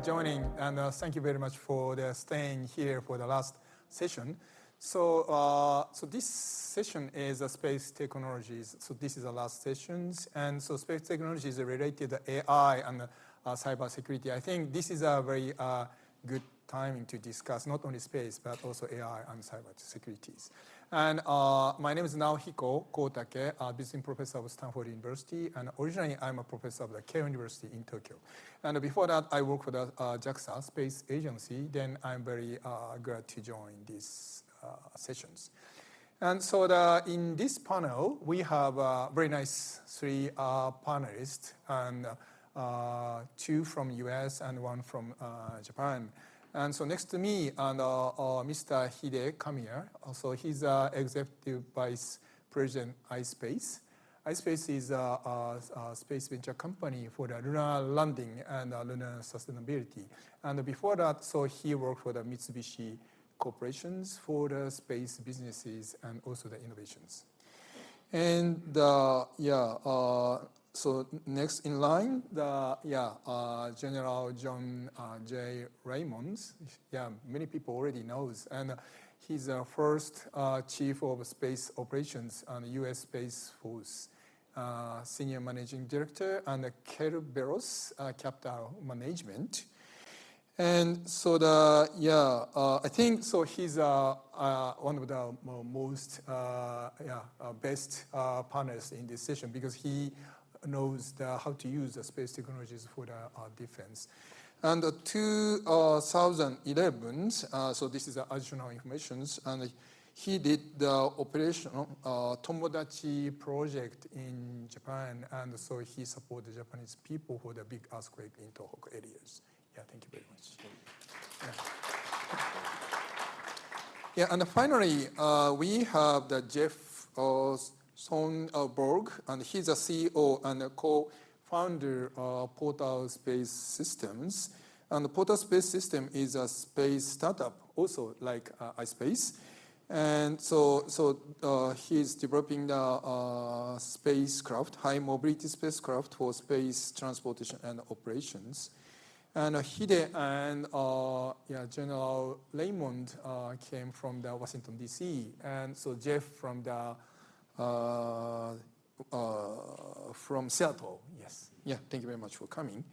joining, and thank you very much for staying here for the last session. So this session is space technologies. So this is the last session, and so space technologies are related to AI and cyber security. I think this is a very good timing to discuss not only space but also AI and cyber securities. And my name is Naohiko Kohtake, visiting professor of Stanford University, and originally I'm a professor of the Keio University in Tokyo. And before that, I worked for the JAXA Space Agency. Then I'm very glad to join these sessions. And so in this panel, we have very nice three panelists, and two from US and one from Japan. And so next to me, and Mr. Kamiya. So he's Executive Vice President iSpace. iSpace is a space venture company for the lunar landing and lunar sustainability. And before that, so he worked for the Mitsubishi Corporations for the space businesses and also the innovations. And so next in line, General John J. Raymond. Many people already knows, and he's the first Chief of Space Operations on the U.S. Space Force, Senior Managing Director, and Kerberos Capital Management. And so I think so he's one of the most best panelists in this session because he knows how to use the space technologies for the defense. And 2011, so this is additional information, and he did the operation Tomodachi project in Japan, and so he supported the Japanese people for the big earthquake in Tohoku areas. Thank you very much. And finally, we have the Jeff Thornburg, and he's a CEO and a co-founder of Portal Space Systems. And the Portal Space System is a space startup, also like iSpace. And so he's developing the spacecraft, high mobility spacecraft for space transportation and operations. And Hide and General Raymond came from the Washington, D.C. And so Jeff from Seattle. Yes. Thank you very much for coming.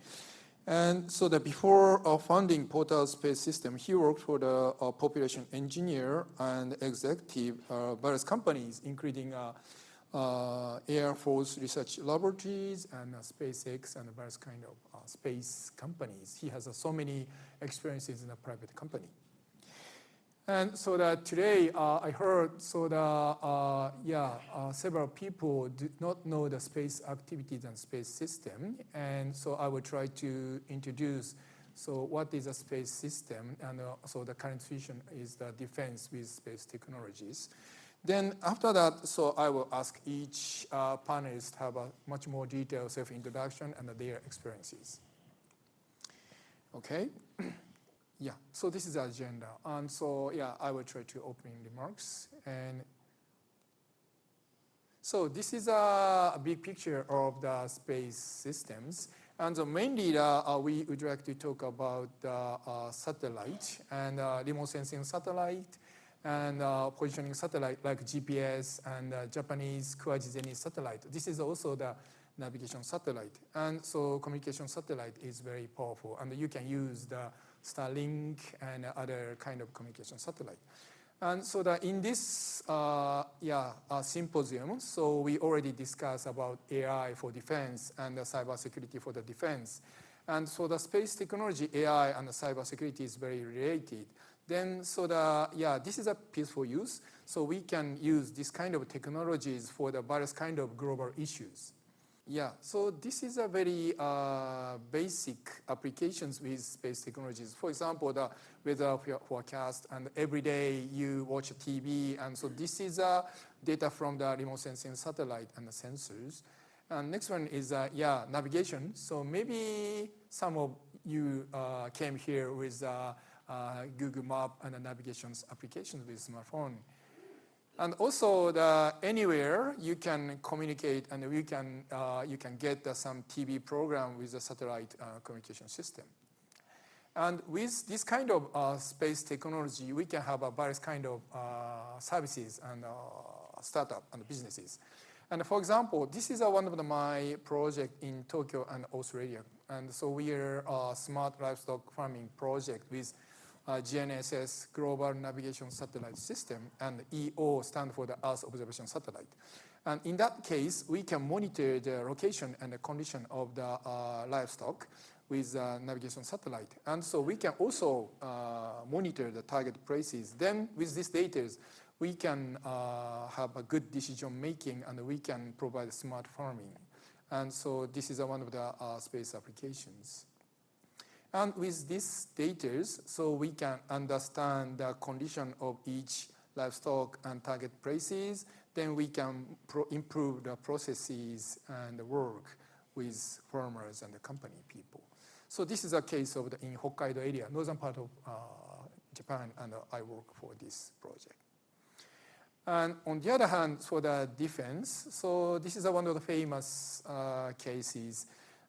And so before founding Portal Space System, he worked for the population engineer and executive various companies, including Air Force Research Laboratories and SpaceX and various kind of space companies. He has so many experiences in a private company. And so today I heard several people do not know the space activities and space system, and so I will try to introduce what is a space system, and so the current vision is the defense with space technologies. Then after that, so I will ask each panelist to have a much more detailed self-introduction and their experiences. Okay. So this is the agenda. And so, I will try to open remarks. And so this is a big picture of the space systems. And so mainly we would like to talk about the satellite and remote sensing satellite and positioning satellite like GPS and Japanese Kuwajizeni satellite. This is also the navigation satellite. And so communication satellite is very powerful. And you can use the Starlink and other kind of communication satellite. And so in this symposium, so we already discussed about AI for defense and cyber security for the defense. And so the space technology, AI and the cyber security is very related. Then this is a peaceful use. So we can use this kind of technologies for the various kind of global issues. So this is a very basic applications with space technologies. For example, the weather forecast, and every day you watch TV, and so this is data from the remote sensing satellite and the sensors. And next one is navigation. So maybe some of you came here with Google Map and the navigation applications with smartphone. And also anywhere you can communicate, and you can get some TV program with a satellite communication system. And with this kind of space technology, we can have various kind of services and startup and businesses. And for example, this is one of my project in Tokyo and Australia. And so we are a smart livestock farming project with GNSS, Global Navigation Satellite System, and EO stand for the Earth Observation Satellite. And in that case, we can monitor the location and the condition of the livestock with navigation satellite. And so we can also monitor the target places. Then with these data, we can have a good decision making, and we can provide smart farming. And so this is one of the space applications. And with these data, so we can understand the condition of each livestock and target places. Then we can improve the processes and the work with farmers and the company people. So this is a case of in Hokkaido area, northern part of Japan, and I work for this project. And on the other hand, for the defense, so this is one of the famous cases.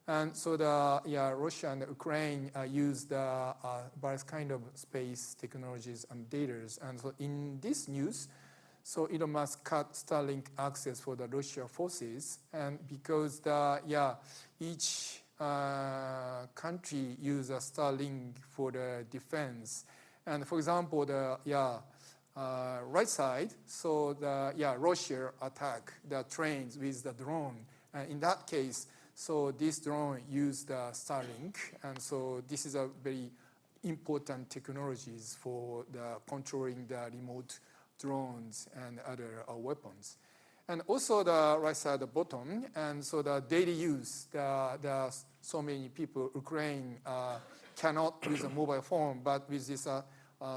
And so Russia and Ukraine use the various kind of space technologies and data. And so in this news, so Elon Musk cut Starlink access for the Russian forces, and because each country use a Starlink for the defense. And for example, the right side, so the Russia attack the trains with the drone. And in that case, so this drone used the Starlink, and so this is a very important technologies for the controlling the remote drones and other weapons. And also the right side, the bottom, and so the daily use, so many people, Ukraine cannot use a mobile phone, but with this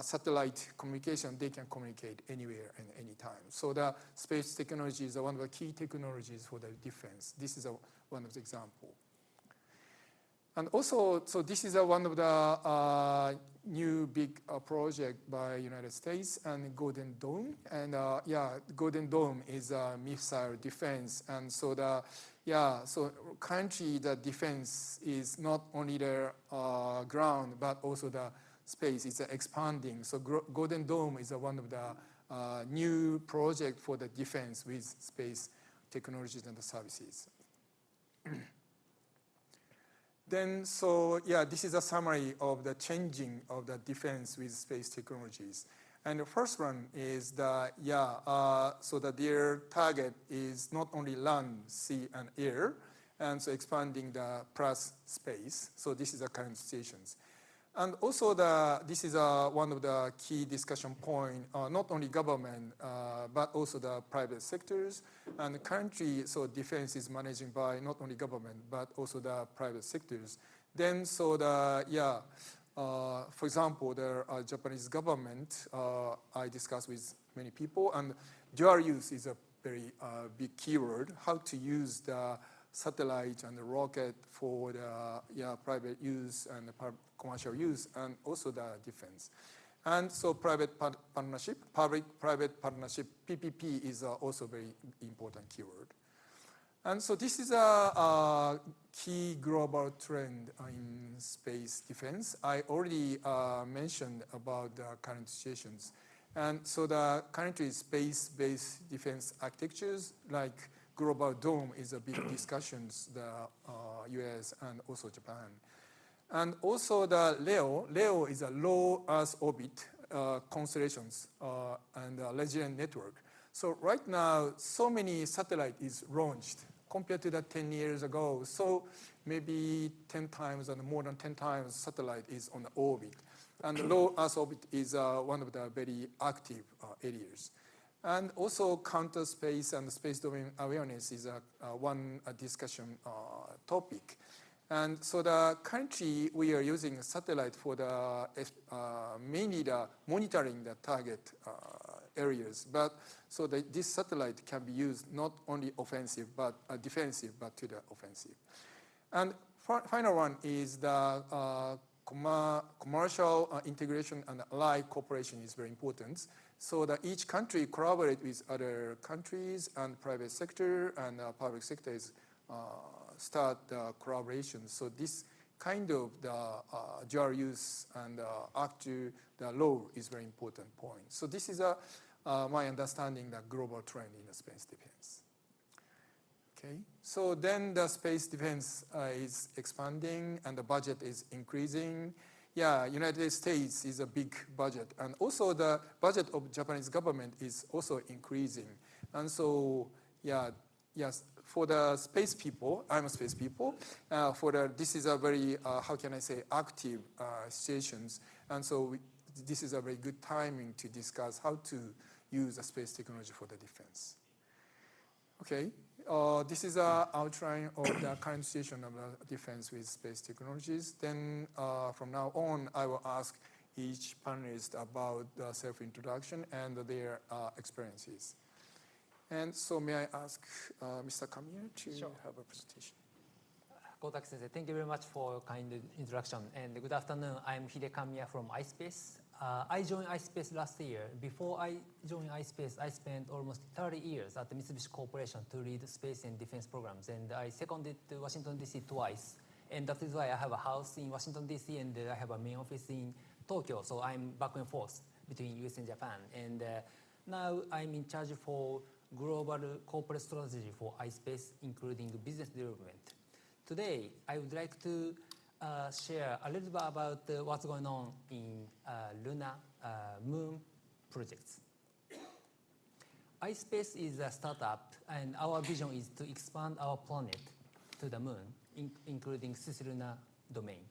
satellite communication, they can communicate anywhere and anytime. So the space technology is one of the key technologies for the defense. This is one of the examples. And also, so this is one of the new big project by United States and Golden Dome. And Golden Dome is a missile defense. And so so country, the defense is not only the ground, but also the space is expanding. So Golden Dome is one of the new project for the defense with space technologies and the services. Then, so this is a summary of the changing of the defense with space technologies. And the first one is the, so that their target is not only land, sea, and air, and so expanding the plus space. So this is the current situations. And also this is one of the key discussion point, not only government, but also the private sectors. And the country, so defense is managed by not only government, but also the private sectors. Then, so for example, the Japanese government, I discussed with many people, and dual use is a very big keyword, how to use the satellite and the rocket for the private use and the commercial use, and also the defense. And so private partnership, public-private partnership, PPP is also very important keyword. And so this is a key global trend in space defense. I already mentioned about the current situations. And so the currently space-based defense architectures like Global Dome is a big discussions, the US and also Japan. And also the LEO is a low Earth orbit constellations and a resilient network. So right now, so many satellite is launched compared to that 10 years ago. So maybe 10 times and more than 10 times satellite is on the orbit. And low Earth orbit is one of the very active areas. And also counter space and space domain awareness is one discussion topic. And so the country, we are using satellite for the mainly the monitoring the target areas. But so this satellite can be used not only offensive, but defensive, but to the offensive. And final one is the commercial integration and allied cooperation is very important. So that each country collaborate with other countries and private sector and public sector is start the collaboration. So this kind of the dual use and actually the law is very important point. So this is my understanding that global trend in the space defense. Okay, so then the space defense is expanding and the budget is increasing. Yeah, United States is a big budget, and also the budget of Japanese government is also increasing. And so, yeah, yes, for the space people, I'm a space people. This is a very how can I say active situations, and so this is a very good timing to discuss how to use the space technology for the defense. Okay, this is an outline of the current situation of the defense with space technologies. Then from now on, I will ask each panelist about the self-introduction and their experiences. And so may I ask Mr. Kamiya to have a presentation. Kohtake-sensei, thank you very much for your kind introduction. And good afternoon, I'm Kamiya from iSpace. I joined iSpace last year. Before I joined iSpace, I spent almost 30 years at the Mitsubishi Corporation to lead space and defense programs. And I seconded to Washington, D.C. twice. And that is why I have a house in Washington, D.C. and I have a main office in Tokyo. So I'm back and forth between US and Japan. And now I'm in charge for global corporate strategy for iSpace, including business development. Today, I would like to share a little bit about what's going on in lunar moon projects. iSpace is a startup, and our vision is to expand our planet to the moon, including cislunar domain.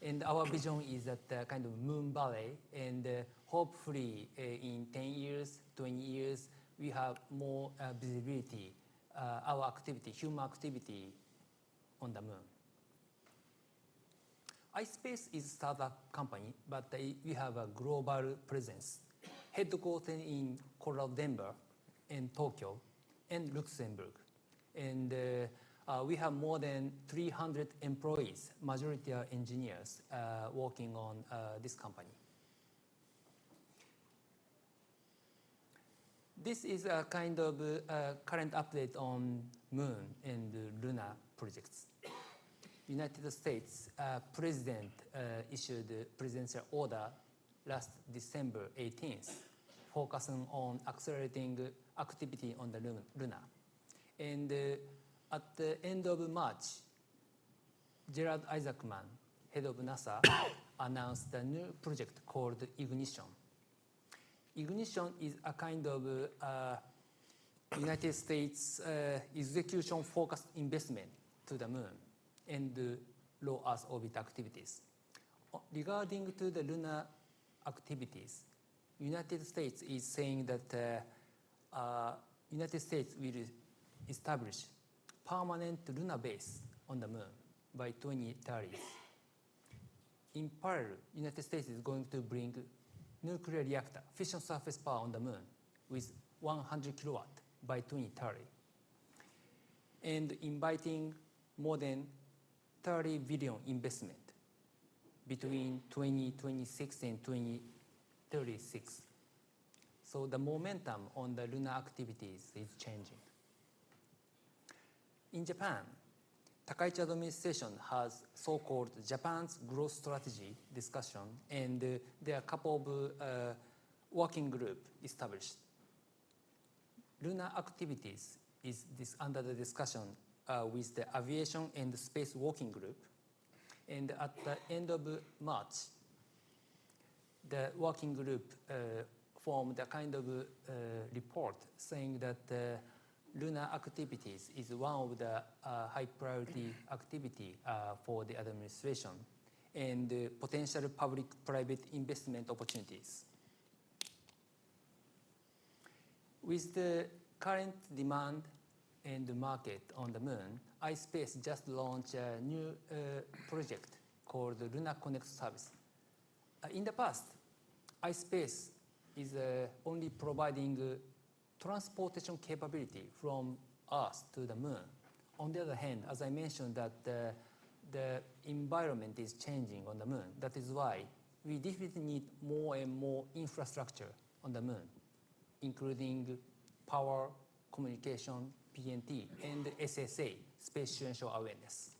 And our vision is that kind of moon valley, and hopefully in 10 years, 20 years, we have more visibility, our activity, human activity on the moon. iSpace is a startup company, but we have a global presence, headquartered in Colorado, Denver, and Tokyo, and Luxembourg. And we have more than 300 employees, majority are engineers, working on this company. This is a kind of current update on moon and lunar projects. United States President issued a presidential order last December 18th, focusing on accelerating activity on the lunar. And at the end of March, Gerald Isaacman, head of NASA, announced a new project called Ignition. Ignition is a kind of United States execution-focused investment to the moon and low Earth orbit activities. Regarding to the lunar activities, United States is saying that United States will establish permanent lunar base on the moon by 2030. In parallel, United States is going to bring nuclear reactor, fission surface power on the moon with 100 kilowatt by 2030. And inviting more than 30 billion investment between 2026 and 2036. So the momentum on the lunar activities is changing. In Japan, Takaichi administration has so-called Japan's growth strategy discussion, and there are a couple of working groups established. Lunar activities is under the discussion with the Aviation and Space Working Group. And at the end of March, the working group formed a kind of report saying that lunar activities is one of the high priority activity for the administration and potential public-private investment opportunities. With the current demand and the market on the moon, iSpace just launched a new project called the Lunar Connect service. In the past, iSpace is only providing transportation capability from Earth to the moon. On the other hand, as I mentioned, that the environment is changing on the moon. That is why we definitely need more and more infrastructure on the moon, including power, communication, PNT, and SSA, Space Situational Awareness.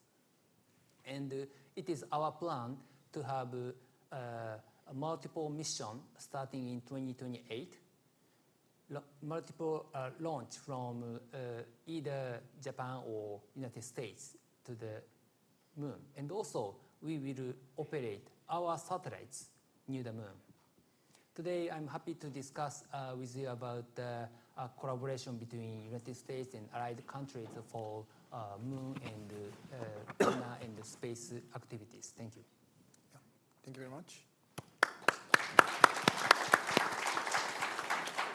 And it is our plan to have a multiple mission starting in 2028, multiple launch from either Japan or United States to the moon. And also, we will operate our satellites near the moon. Today, I'm happy to discuss with you about collaboration between United States and allied countries for moon and lunar and space activities. Thank you. Yeah. Thank you very much.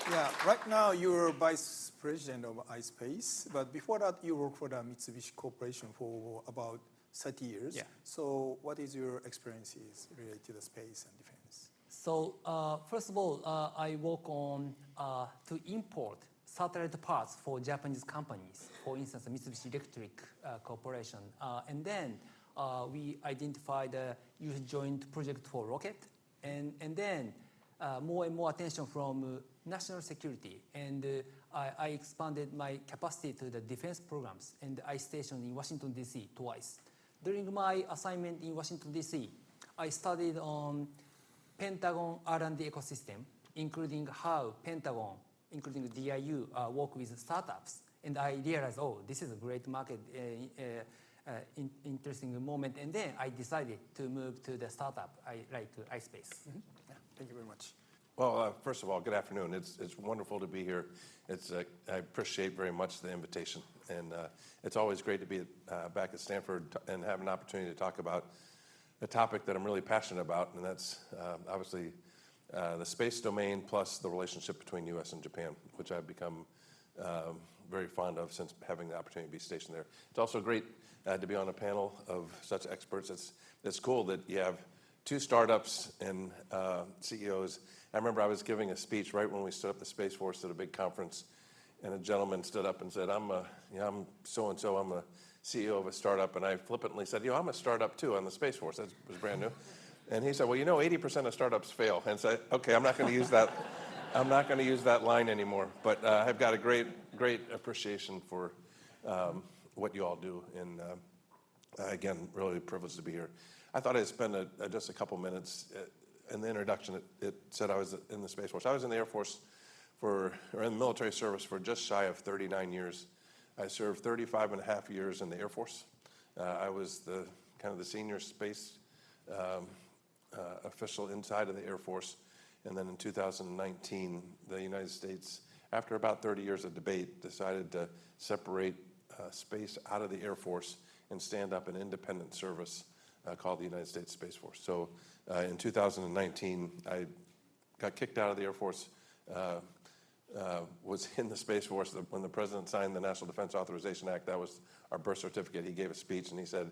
Yeah, right now you're vice president of iSpace, but before that you worked for the Mitsubishi Corporation for about 30 years. Yeah. So what is your experiences related to the space and defense? So first of all, I work on to import satellite parts for Japanese companies, for instance, Mitsubishi Electric Corporation. And then we identified a huge joint project for rocket, and then more and more attention from national security. And I expanded my capacity to the defense programs, and I stationed in Washington, D.C. twice. During my assignment in Washington, D.C., I studied on Pentagon R&D ecosystem, including how Pentagon, including DIU, work with startups. And I realized, oh, this is a great market, interesting moment. And then I decided to move to the startup, like iSpace. Mm-hmm. Yeah. Thank you very much. Well, first of all, good afternoon. It's wonderful to be here. I appreciate very much the invitation. And it's always great to be back at Stanford and have an opportunity to talk about a topic that I'm really passionate about, and that's obviously the space domain plus the relationship between U.S. and Japan, which I've become very fond of since having the opportunity to be stationed there. It's also great to be on a panel of such experts. It's cool that you have two startups and CEOs. I remember I was giving a speech right when we stood up the Space Force at a big conference, and a gentleman stood up and said, I'm so-and-so, I'm a CEO of a startup, and I flippantly said, I'm a startup too on the Space Force. That was brand new. And he said, well, 80% of startups fail. And so, okay, I'm not going to use that. I'm not going to use that line anymore. But I've got a great appreciation for what you all do, and again, really privileged to be here. I thought I'd spend just a couple minutes. In the introduction, it said I was in the Space Force. I was in the Air Force or in the military service for just shy of 39 years. I served 35 and a half years in the Air Force. I was the senior space official inside of the Air Force. And then in 2019, the United States, after about 30 years of debate, decided to separate space out of the Air Force and stand up an independent service called the United States Space Force. So in 2019, I got kicked out of the Air Force, was in the Space Force when the president signed the National Defense Authorization Act. That was our birth certificate. He gave a speech and he said,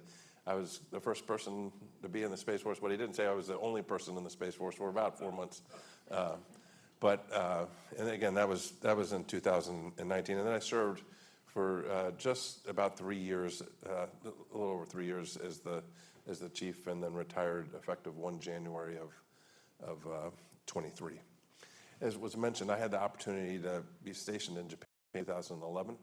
I was the first person to be in the Space Force, but he didn't say I was the only person in the Space Force for about 4 months. And again, that was in 2019. And then I served for just about 3 years, a little over 3 years as the chief, and then retired effective 1 January of 23. As was mentioned, I had the opportunity to be stationed in Japan in 2011.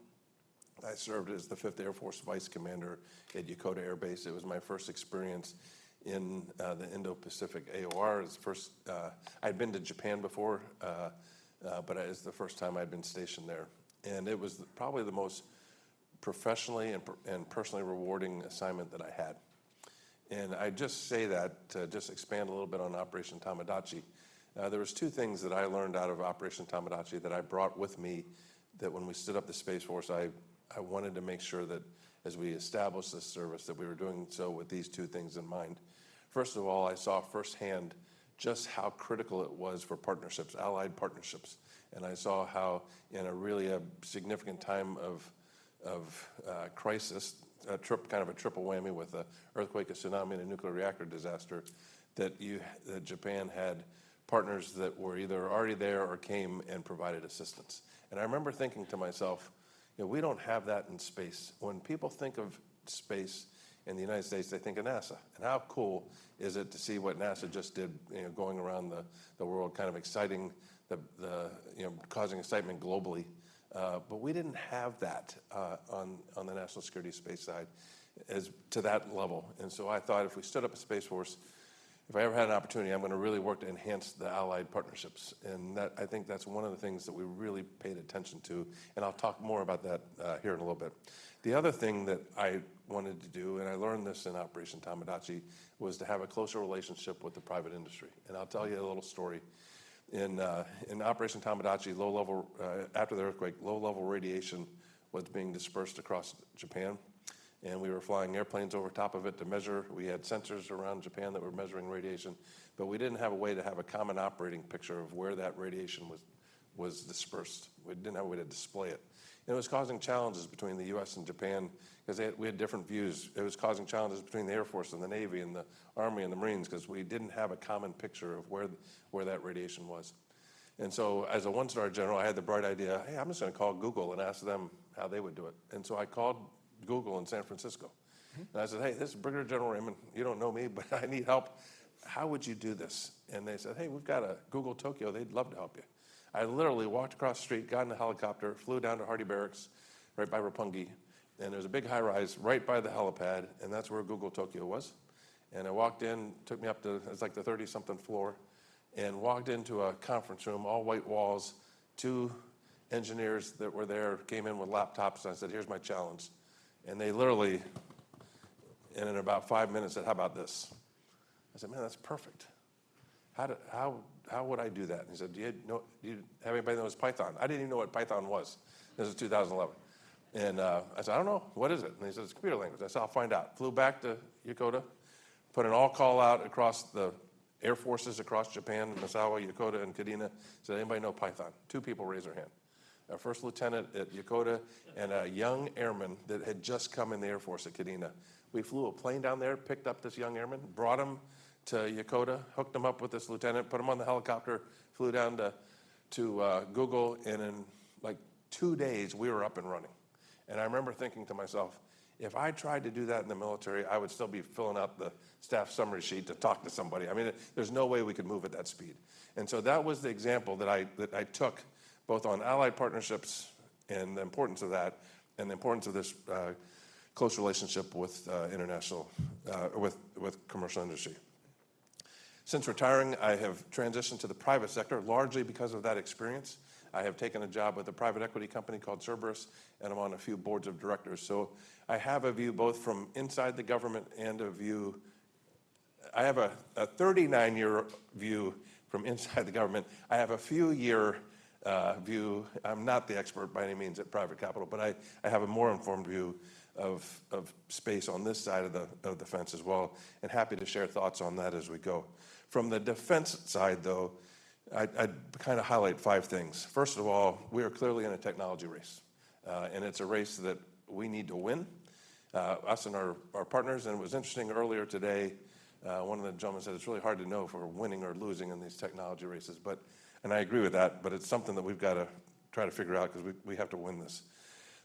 I served as the 5th Air Force Vice Commander at Yokota Air Base. It was my first experience in the Indo-Pacific AOR. I'd been to Japan before, but it was the first time I'd been stationed there. And it was probably the most professionally and personally rewarding assignment that I had. And I just say that to just expand a little bit on Operation Tamagotchi. There was 2 things that I learned out of Operation Tamagotchi that I brought with me, that when we stood up the Space Force, I wanted to make sure that as we established this service that we were doing so with these 2 things in mind. First of all, I saw firsthand just how critical it was for partnerships, allied partnerships. And I saw how in a significant time of crisis, kind of a triple whammy with an earthquake, a tsunami, and a nuclear reactor disaster, that Japan had partners that were either already there or came and provided assistance. And I remember thinking to myself, we don't have that in space. When people think of space in the United States, they think of NASA. And how cool is it to see what NASA just did, going around the world, kind of exciting, causing excitement globally But we didn't have that on the national security space side as to that level. And so I thought if we stood up a Space Force, if I ever had an opportunity, I'm going to really work to enhance the allied partnerships. And that, I think that's one of the things that we really paid attention to. And I'll talk more about that here in a little bit. The other thing that I wanted to do, and I learned this in Operation Tomodachi, was to have a closer relationship with the private industry. And I'll tell you a little story. In Operation Tomodachi, after the earthquake, low-level radiation was being dispersed across Japan. And we were flying airplanes over top of it to measure. We had sensors around Japan that were measuring radiation, but we didn't have a way to have a common operating picture of where that radiation was dispersed. We didn't have a way to display it. And it was causing challenges between the U.S. and Japan because we had different views. It was causing challenges between the Air Force and the Navy and the Army and the Marines because we didn't have a common picture of where that radiation was. And so as a one-star general, I had the bright idea, hey, I'm just going to call Google and ask them how they would do it. And so I called Google in San Francisco. And I said, hey, this is Brigadier General Raymond. You don't know me, but I need help. How would you do this? And they said, hey, we've got a Google Tokyo. They'd love to help you. I literally walked across the street, got in a helicopter, flew down to Hardy Barracks, right by Roppongi. And there's a big high-rise right by the helipad, and that's where Google Tokyo was. And I walked in, took me up to, it's like the 30-something floor, and walked into a conference room, all white walls. 2 engineers that were there came in with laptops, and I said, here's my challenge. And they literally, and in about 5 minutes, said, how about this? I said, man, that's perfect. How would I do that? And he said, do you have anybody that knows Python? I didn't even know what Python was. This is 2011. And I said, I don't know. What is it? And he said, it's a computer language. I said, I'll find out. Flew back to Yokota, put an all-call out across the Air Forces across Japan, Misawa, Yokota, and Kadena. Said, anybody know Python? 2 people raised their hand. A first lieutenant at Yokota and a young airman that had just come in the Air Force at Kadena. We flew a plane down there, picked up this young airman, brought him to Yokota, hooked him up with this lieutenant, put him on the helicopter, flew down to Google, and in like 2 days, we were up and running. And I remember thinking to myself, if I tried to do that in the military, I would still be filling out the staff summary sheet to talk to somebody. I mean, there's no way we could move at that speed. And so that was the example that I took both on allied partnerships and the importance of that, and the importance of this close relationship with with commercial industry. Since retiring, I have transitioned to the private sector, largely because of that experience. I have taken a job with a private equity company called Cerberus, and I'm on a few boards of directors. So I have a view both from inside the government and a view, I have a 39-year view from inside the government. I have a few-year view. I'm not the expert by any means at private capital, but I have a more informed view of space on this side of the fence as well, and happy to share thoughts on that as we go. From the defense side, though, I'd kind of highlight 5 things. First of all, we are clearly in a technology race, and it's a race that we need to win, us and our partners. And it was interesting earlier today, one of the gentlemen said it's really hard to know if we're winning or losing in these technology races, and I agree with that, but it's something that we've got to try to figure out because we have to win this.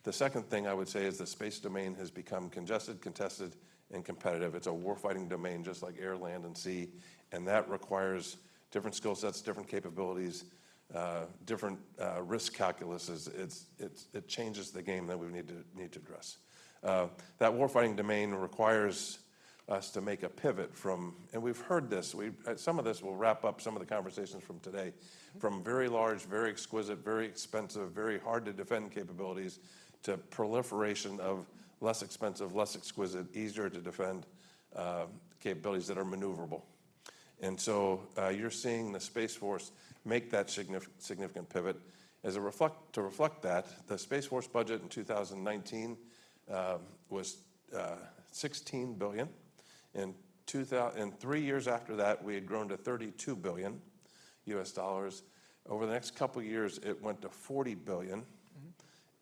The second thing I would say is the space domain has become congested, contested, and competitive. It's a warfighting domain, just like air, land, and sea, and that requires different skill sets, different capabilities, different risk calculuses. It changes the game that we need to address. That warfighting domain requires us to make a pivot from, and we've heard this, some of this will wrap up some of the conversations from today, from very large, very exquisite, very expensive, very hard to defend capabilities to proliferation of less expensive, less exquisite, easier to defend capabilities that are maneuverable. And so you're seeing the Space Force make that significant pivot. To reflect that, the Space Force budget in 2019 was $16 billion. In 3 years after that, we had grown to $32 billion US dollars. Over the next couple of years, it went to $40 billion.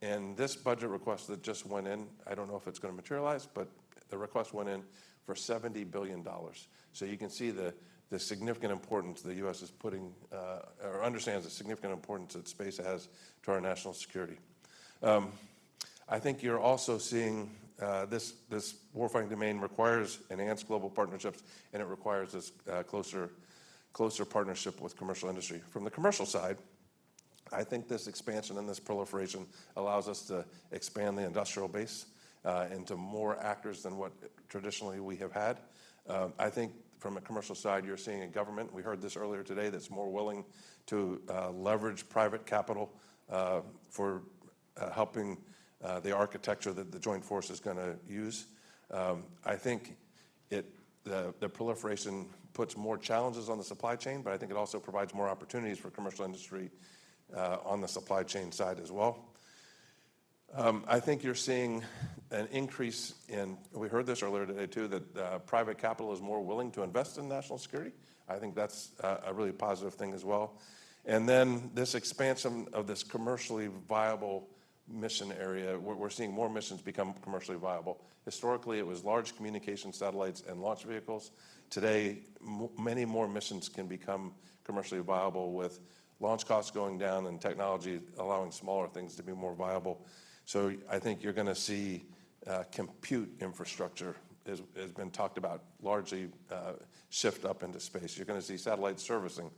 And this budget request that just went in, I don't know if it's going to materialize, but the request went in for $70 billion. So you can see the significant importance the U.S. is putting, or understands the significant importance that space has to our national security. I think you're also seeing this warfighting domain requires enhanced global partnerships, and it requires this closer partnership with commercial industry. From the commercial side, I think this expansion and this proliferation allows us to expand the industrial base into more actors than what traditionally we have had. I think from a commercial side, you're seeing a government, we heard this earlier today, that's more willing to leverage private capital for helping the architecture that the joint force is going to use. I think the proliferation puts more challenges on the supply chain, but I think it also provides more opportunities for commercial industry on the supply chain side as well. I think you're seeing an increase in, we heard this earlier today too, that private capital is more willing to invest in national security. I think that's a really positive thing as well. And then this expansion of this commercially viable mission area, we're seeing more missions become commercially viable. Historically, it was large communication satellites and launch vehicles. Today, many more missions can become commercially viable with launch costs going down and technology allowing smaller things to be more viable. So I think you're going to see compute infrastructure has been talked about, largely shift up into space. You're going to see satellite servicing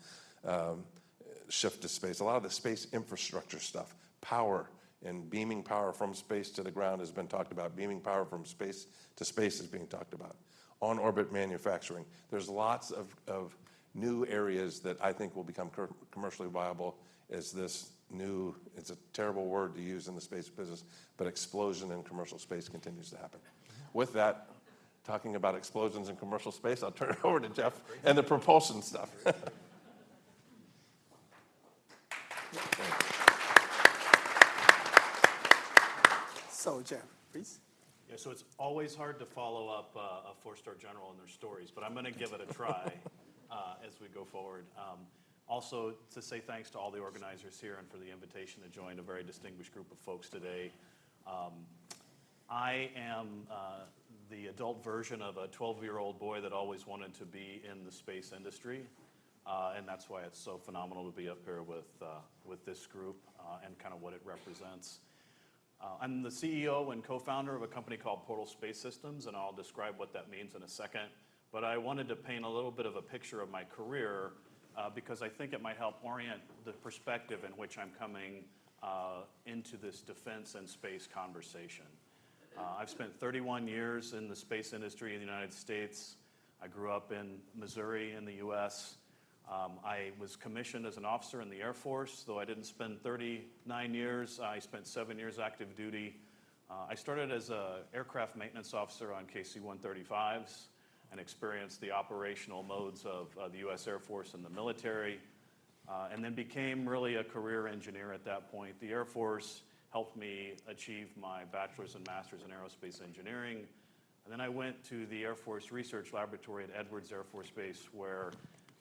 shift to space. A lot of the space infrastructure stuff, power and beaming power from space to the ground has been talked about. Beaming power from space to space is being talked about. On-orbit manufacturing. There's lots of new areas that I think will become commercially viable as this new, it's a terrible word to use in the space business, but explosion in commercial space continues to happen. With that, talking about explosions in commercial space, I'll turn it over to Jeff and the propulsion stuff. So Jeff, please. Yeah, so it's always hard to follow up a four-star general and their stories, but I'm going to give it a try as we go forward. Also, to say thanks to all the organizers here and for the invitation to join a very distinguished group of folks today. I am the adult version of a 12-year-old boy that always wanted to be in the space industry, and that's why it's so phenomenal to be up here with this group and kind of what it represents. I'm the CEO and co-founder of a company called Portal Space Systems, and I'll describe what that means in a second. But I wanted to paint a little bit of a picture of my career because I think it might help orient the perspective in which I'm coming into this defense and space conversation. I've spent 31 years in the space industry in the United States. I grew up in Missouri in the US. I was commissioned as an officer in the Air Force, though I didn't spend 39 years. I spent 7 years active duty. I started as an aircraft maintenance officer on KC-135s and experienced the operational modes of the US Air Force and the military, and then became really a career engineer at that point. The Air Force helped me achieve my bachelor's and master's in aerospace engineering. And then I went to the Air Force Research Laboratory at Edwards Air Force Base, where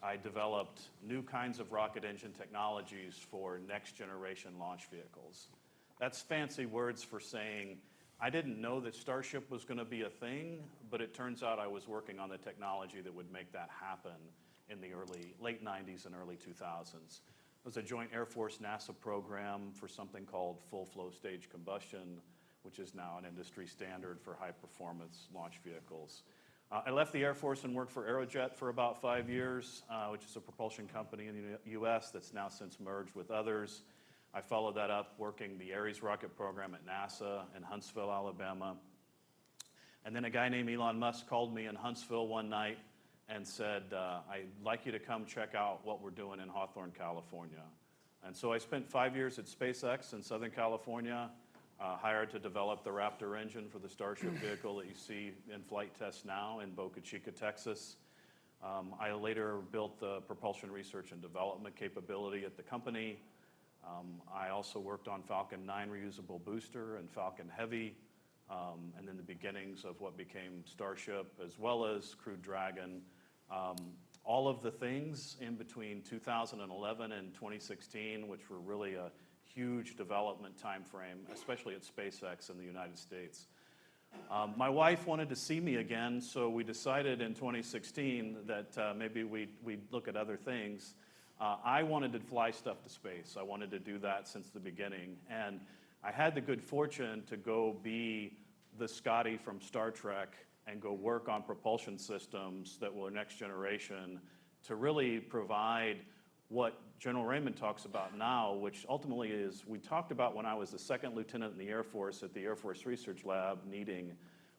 I developed new kinds of rocket engine technologies for next generation launch vehicles. That's fancy words for saying I didn't know that Starship was going to be a thing, but it turns out I was working on the technology that would make that happen in the late 90s and early 2000s. It was a joint Air Force NASA program for something called full flow stage combustion, which is now an industry standard for high performance launch vehicles. I left the Air Force and worked for Aerojet for about 5 years, which is a propulsion company in the US that's now since merged with others. I followed that up working the Ares rocket program at NASA in Huntsville, Alabama. And then a guy named Elon Musk called me in Huntsville one night and said, I'd like you to come check out what we're doing in Hawthorne, California. And so I spent 5 years at SpaceX in Southern California, hired to develop the Raptor engine for the Starship vehicle that you see in flight tests now in Boca Chica, Texas. I later built the propulsion research and development capability at the company. I also worked on Falcon 9 reusable booster and Falcon Heavy, and then the beginnings of what became Starship, as well as Crew Dragon. All of the things in between 2011 and 2016, which were really a huge development time frame, especially at SpaceX in the United States. My wife wanted to see me again, so we decided in 2016 that maybe we'd look at other things. I wanted to fly stuff to space. I wanted to do that since the beginning. And I had the good fortune to go be the Scotty from Star Trek and go work on propulsion systems that were next generation to really provide what General Raymond talks about now, which ultimately is, we talked about when I was the second lieutenant in the Air Force at the Air Force Research Lab needing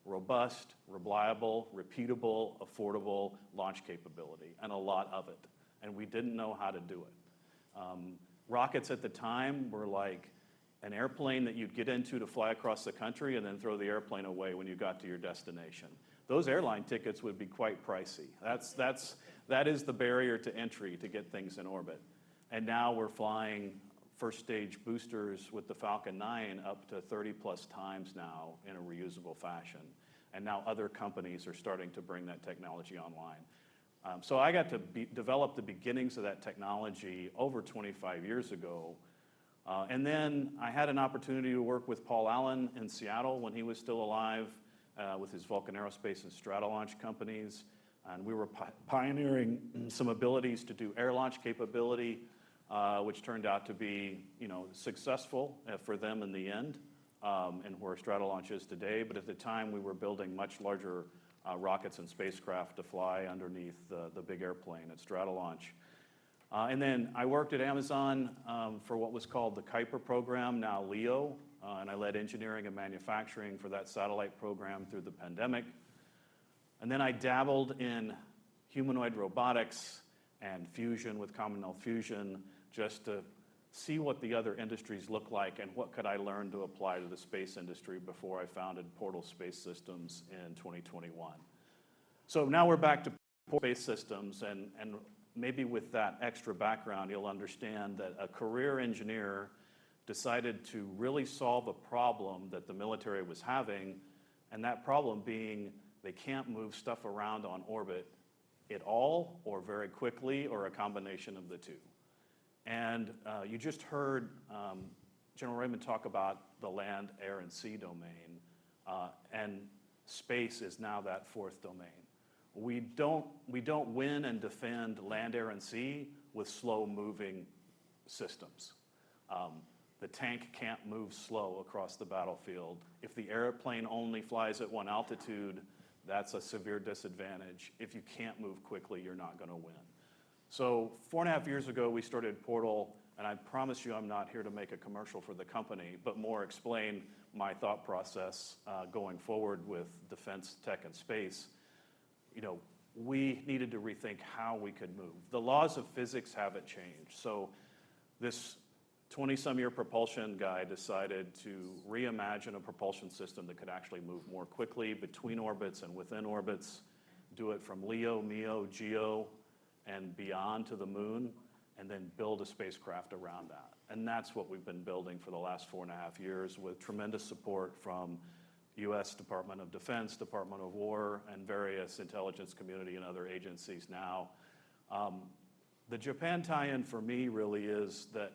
robust, reliable, repeatable, affordable launch capability, and a lot of it. And we didn't know how to do it. Rockets at the time were like an airplane that you'd get into to fly across the country and then throw the airplane away when you got to your destination. Those airline tickets would be quite pricey. That is the barrier to entry to get things in orbit. And now we're flying first stage boosters with the Falcon 9 up to 30 plus times now in a reusable fashion. And now other companies are starting to bring that technology online. So I got to develop the beginnings of that technology over 25 years ago. And then I had an opportunity to work with Paul Allen in Seattle when he was still alive with his Vulcan Aerospace and Stratolaunch companies. And we were pioneering some abilities to do air launch capability, which turned out to be, successful for them in the end, and where Stratolaunch is today. But at the time, we were building much larger rockets and spacecraft to fly underneath the big airplane at Stratolaunch. And then I worked at Amazon for what was called the Kuiper program, now LEO, and I led engineering and manufacturing for that satellite program through the pandemic. And then I dabbled in humanoid robotics and fusion with Commonwealth Fusion just to see what the other industries look like and what could I learn to apply to the space industry before I founded Portal Space Systems in 2021. So now we're back to Space Systems, and maybe with that extra background, you'll understand that a career engineer decided to really solve a problem that the military was having, and that problem being they can't move stuff around on orbit at all, or very quickly, or a combination of the two. And you just heard General Raymond talk about the land, air, and sea domain, and space is now that fourth domain. We don't win and defend land, air, and sea with slow-moving systems. The tank can't move slow across the battlefield. If the airplane only flies at one altitude, that's a severe disadvantage. If you can't move quickly, you're not going to win. So 4.5 years ago, we started Portal, and I promise you I'm not here to make a commercial for the company, but more explain my thought process going forward with defense, tech, and space. We needed to rethink how we could move. The laws of physics haven't changed. So this 20-some-year propulsion guy decided to reimagine a propulsion system that could actually move more quickly between orbits and within orbits, do it from LEO, MEO, GEO, and beyond to the moon, and then build a spacecraft around that. And that's what we've been building for the last 4.5 years with tremendous support from U.S. Department of Defense, Department of War, and various intelligence community and other agencies now. The Japan tie-in for me really is that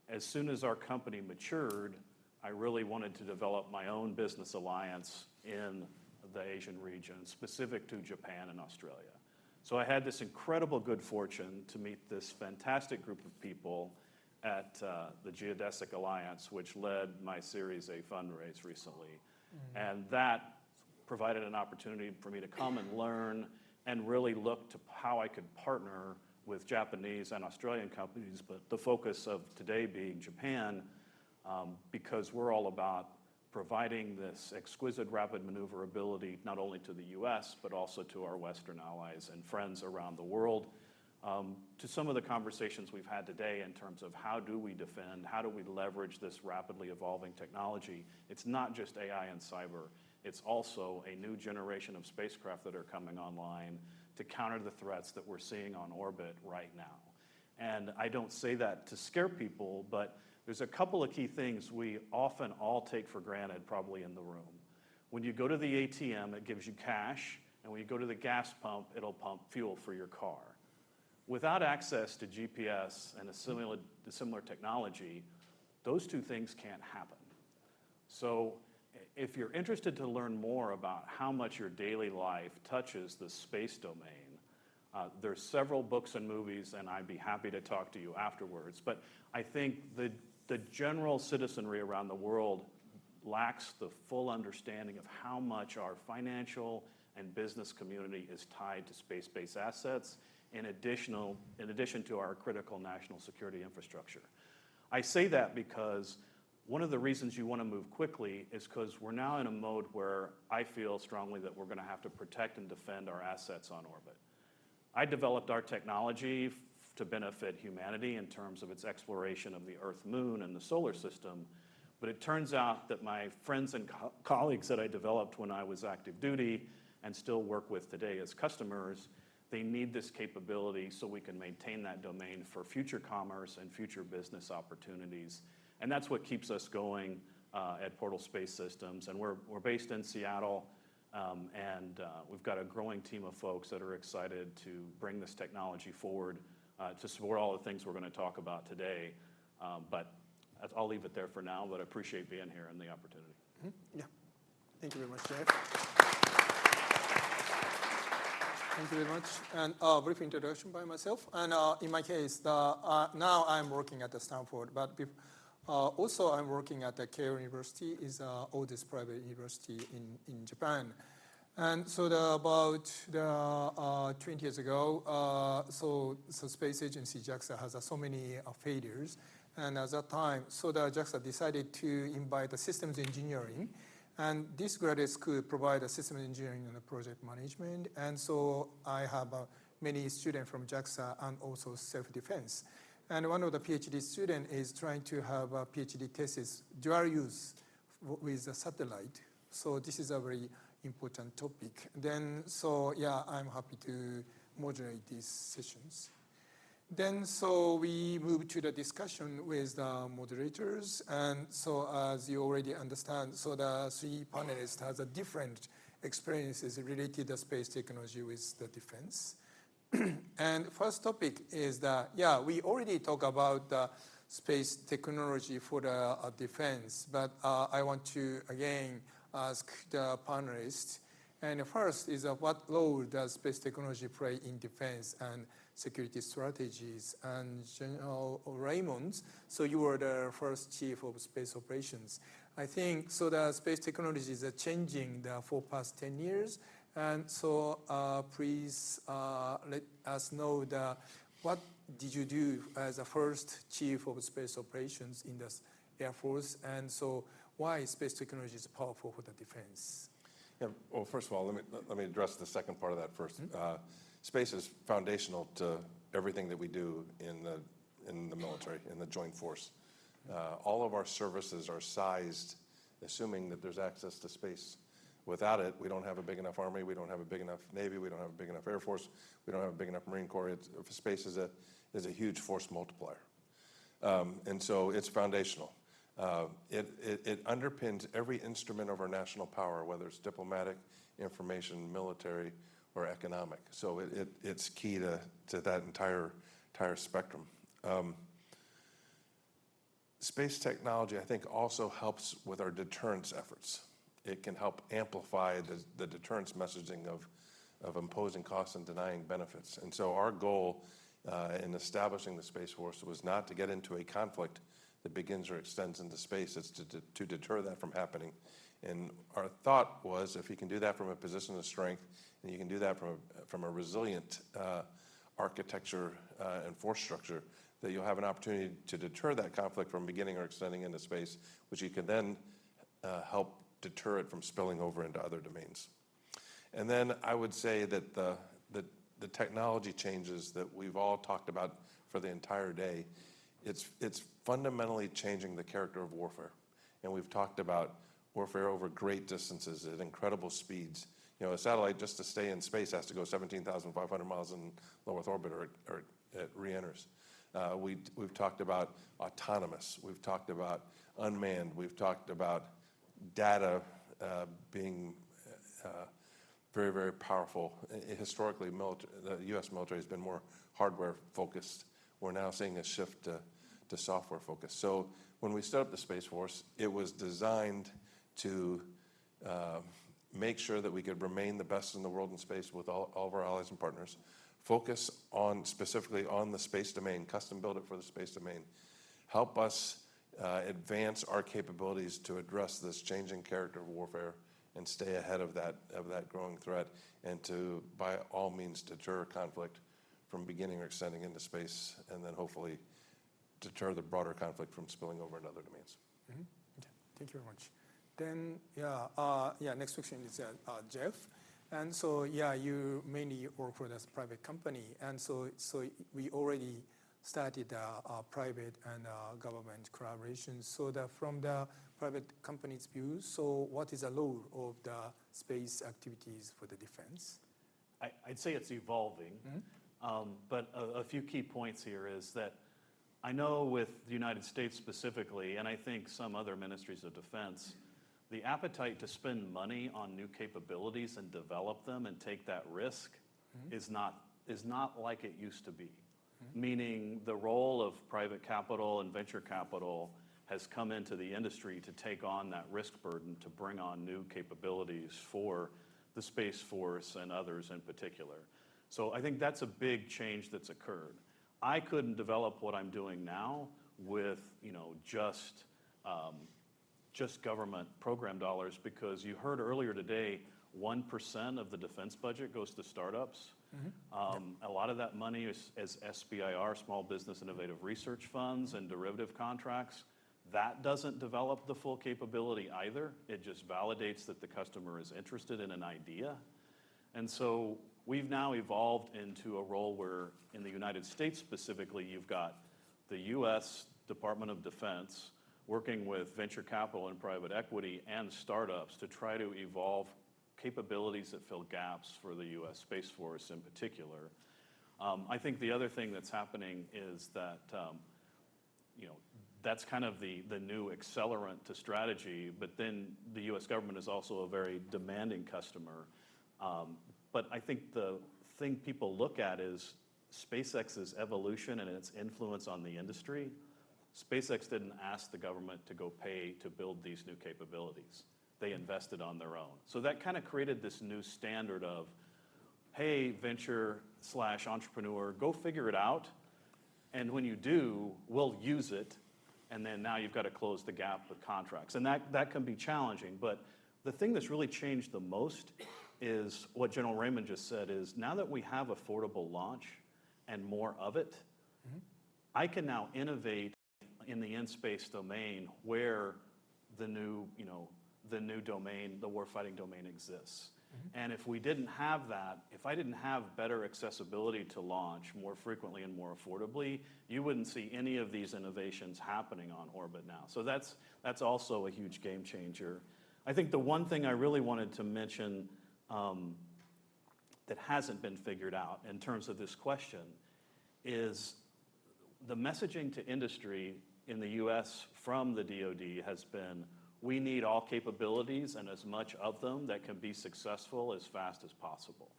as soon as our company matured, I really wanted to develop my own business alliance in the Asian region, specific to Japan and Australia. So I had this incredible good fortune to meet this fantastic group of people at the Geodesic Alliance, which led my Series A fundraise recently. And that provided an opportunity for me to come and learn and really look to how I could partner with Japanese and Australian companies, but the focus of today being Japan, because we're all about providing this exquisite rapid maneuverability not only to the US, but also to our Western allies and friends around the world. To some of the conversations we've had today in terms of how do we defend, how do we leverage this rapidly evolving technology. It's not just AI and cyber, it's also a new generation of spacecraft that are coming online to counter the threats that we're seeing on orbit right now. And I don't say that to scare people, but there's a couple of key things we often all take for granted probably in the room. When you go to the ATM, it gives you cash, and when you go to the gas pump, it'll pump fuel for your car. Without access to GPS and a similar technology, those two things can't happen. So if you're interested to learn more about how much your daily life touches the space domain, there's several books and movies, and I'd be happy to talk to you afterwards. But I think the general citizenry around the world lacks the full understanding of how much our financial and business community is tied to space-based assets in addition to our critical national security infrastructure. I say that because one of the reasons you want to move quickly is because we're now in a mode where I feel strongly that we're going to have to protect and defend our assets on orbit. I developed our technology to benefit humanity in terms of its exploration of the Earth, Moon, and the solar system. But it turns out that my friends and colleagues that I developed when I was active duty and still work with today as customers, they need this capability so we can maintain that domain for future commerce and future business opportunities. And that's what keeps us going at Portal Space Systems. And we're based in Seattle, and we've got a growing team of folks that are excited to bring this technology forward to support all the things we're going to talk about today. But I'll leave it there for now, but I appreciate being here and the opportunity. Yeah, thank you very much, Jeff. Thank you very much. And a brief introduction by myself. And in my case, now I'm working at the Stanford, but also I'm working at the Keio University, is the oldest private university in Japan. And so about 20 years ago, so Space Agency JAXA has so many failures. And at that time, so the JAXA decided to invite the systems engineering. And this graduate school provide a systems engineering and project management. And so I have many students from JAXA and also self-defense. And one of the PhD students is trying to have a PhD thesis, dual use with a satellite. So this is a very important topic. Then, so yeah, I'm happy to moderate these sessions. Then, so we move to the discussion with the moderators. And so as you already understand, so the three panelists has a different experiences related to space technology with the defense. And first topic is that, yeah, we already talked about the space technology for the defense, but I want to again ask the panelists. And first is what role does space technology play in defense and security strategies? And General Raymond, so you were the first chief of space operations. I think so the space technology is changing for past 10 years. And so please let us know what did you do as a first chief of space operations in the Air Force? And so why space technology is powerful for the defense? Yeah, well, first of all, let me address the second part of that first. Space is foundational to everything that we do in the military, in the joint force. All of our services are sized, assuming that there's access to space. Without it, we don't have a big enough Army, we don't have a big enough Navy, we don't have a big enough Air Force, we don't have a big enough Marine Corps. Space is a huge force multiplier. And so it's foundational. It underpins every instrument of our national power, whether it's diplomatic, information, military, or economic. So it's key to that entire spectrum. Space technology, I think, also helps with our deterrence efforts. It can help amplify the deterrence messaging of imposing costs and denying benefits. And so our goal in establishing the Space Force was not to get into a conflict that begins or extends into space. It's to deter that from happening. And our thought was, if you can do that from a position of strength, and you can do that from a resilient architecture and force structure, that you'll have an opportunity to deter that conflict from beginning or extending into space, which you can then help deter it from spilling over into other domains. And then I would say that the technology changes that we've all talked about for the entire day, it's fundamentally changing the character of warfare. And we've talked about warfare over great distances at incredible speeds. You know, a satellite just to stay in space has to go 17,500 miles in low Earth orbit or it re-enters. We've talked about autonomous. We've talked about unmanned. We've talked about data being very, very powerful. Historically, the U.S. military has been more hardware focused. We're now seeing a shift to software focus. So when we set up the Space Force, it was designed to make sure that we could remain the best in the world in space with all of our allies and partners, focus specifically on the space domain, custom build it for the space domain, help us advance our capabilities to address this changing character of warfare and stay ahead of that growing threat, and to, by all means, deter conflict from beginning or extending into space, and then hopefully deter the broader conflict from spilling over into other domains. Okay, thank you very much. Then, next question is Jeff. And so, you mainly work for this private company. And so we already started private and government collaboration. So from the private company's view, so what is the role of the space activities for the defense? I'd say it's evolving, but a few key points here is that I know with the United States specifically, and I think some other ministries of defense, the appetite to spend money on new capabilities and develop them and take that risk is not like it used to be. Meaning the role of private capital and venture capital has come into the industry to take on that risk burden to bring on new capabilities for the Space Force and others in particular. So I think that's a big change that's occurred. I couldn't develop what I'm doing now with just government program dollars, because you heard earlier today 1% of the defense budget goes to startups. A lot of that money is as SBIR, Small Business Innovative Research Funds, and derivative contracts. That doesn't develop the full capability either. It just validates that the customer is interested in an idea. And so we've now evolved into a role where in the United States specifically, you've got the US Department of Defense working with venture capital and private equity and startups to try to evolve capabilities that fill gaps for the US Space Force in particular. I think the other thing that's happening is that that's kind of the new accelerant to strategy, but then the US government is also a very demanding customer. But I think the thing people look at is SpaceX's evolution and its influence on the industry. SpaceX didn't ask the government to go pay to build these new capabilities. They invested on their own. So that kind of created this new standard of, hey, venture/entrepreneur, go figure it out. And when you do, we'll use it. And then now you've got to close the gap with contracts. And that can be challenging. But the thing that's really changed the most is what General Raymond just said is now that we have affordable launch and more of it, I can now innovate in the in-space domain where the new domain, the warfighting domain exists. And if we didn't have that, if I didn't have better accessibility to launch more frequently and more affordably, you wouldn't see any of these innovations happening on orbit now. So that's also a huge game changer. I think the one thing I really wanted to mention that hasn't been figured out in terms of this question is the messaging to industry in the US from the DoD has been, we need all capabilities and as much of them that can be successful as fast as possible.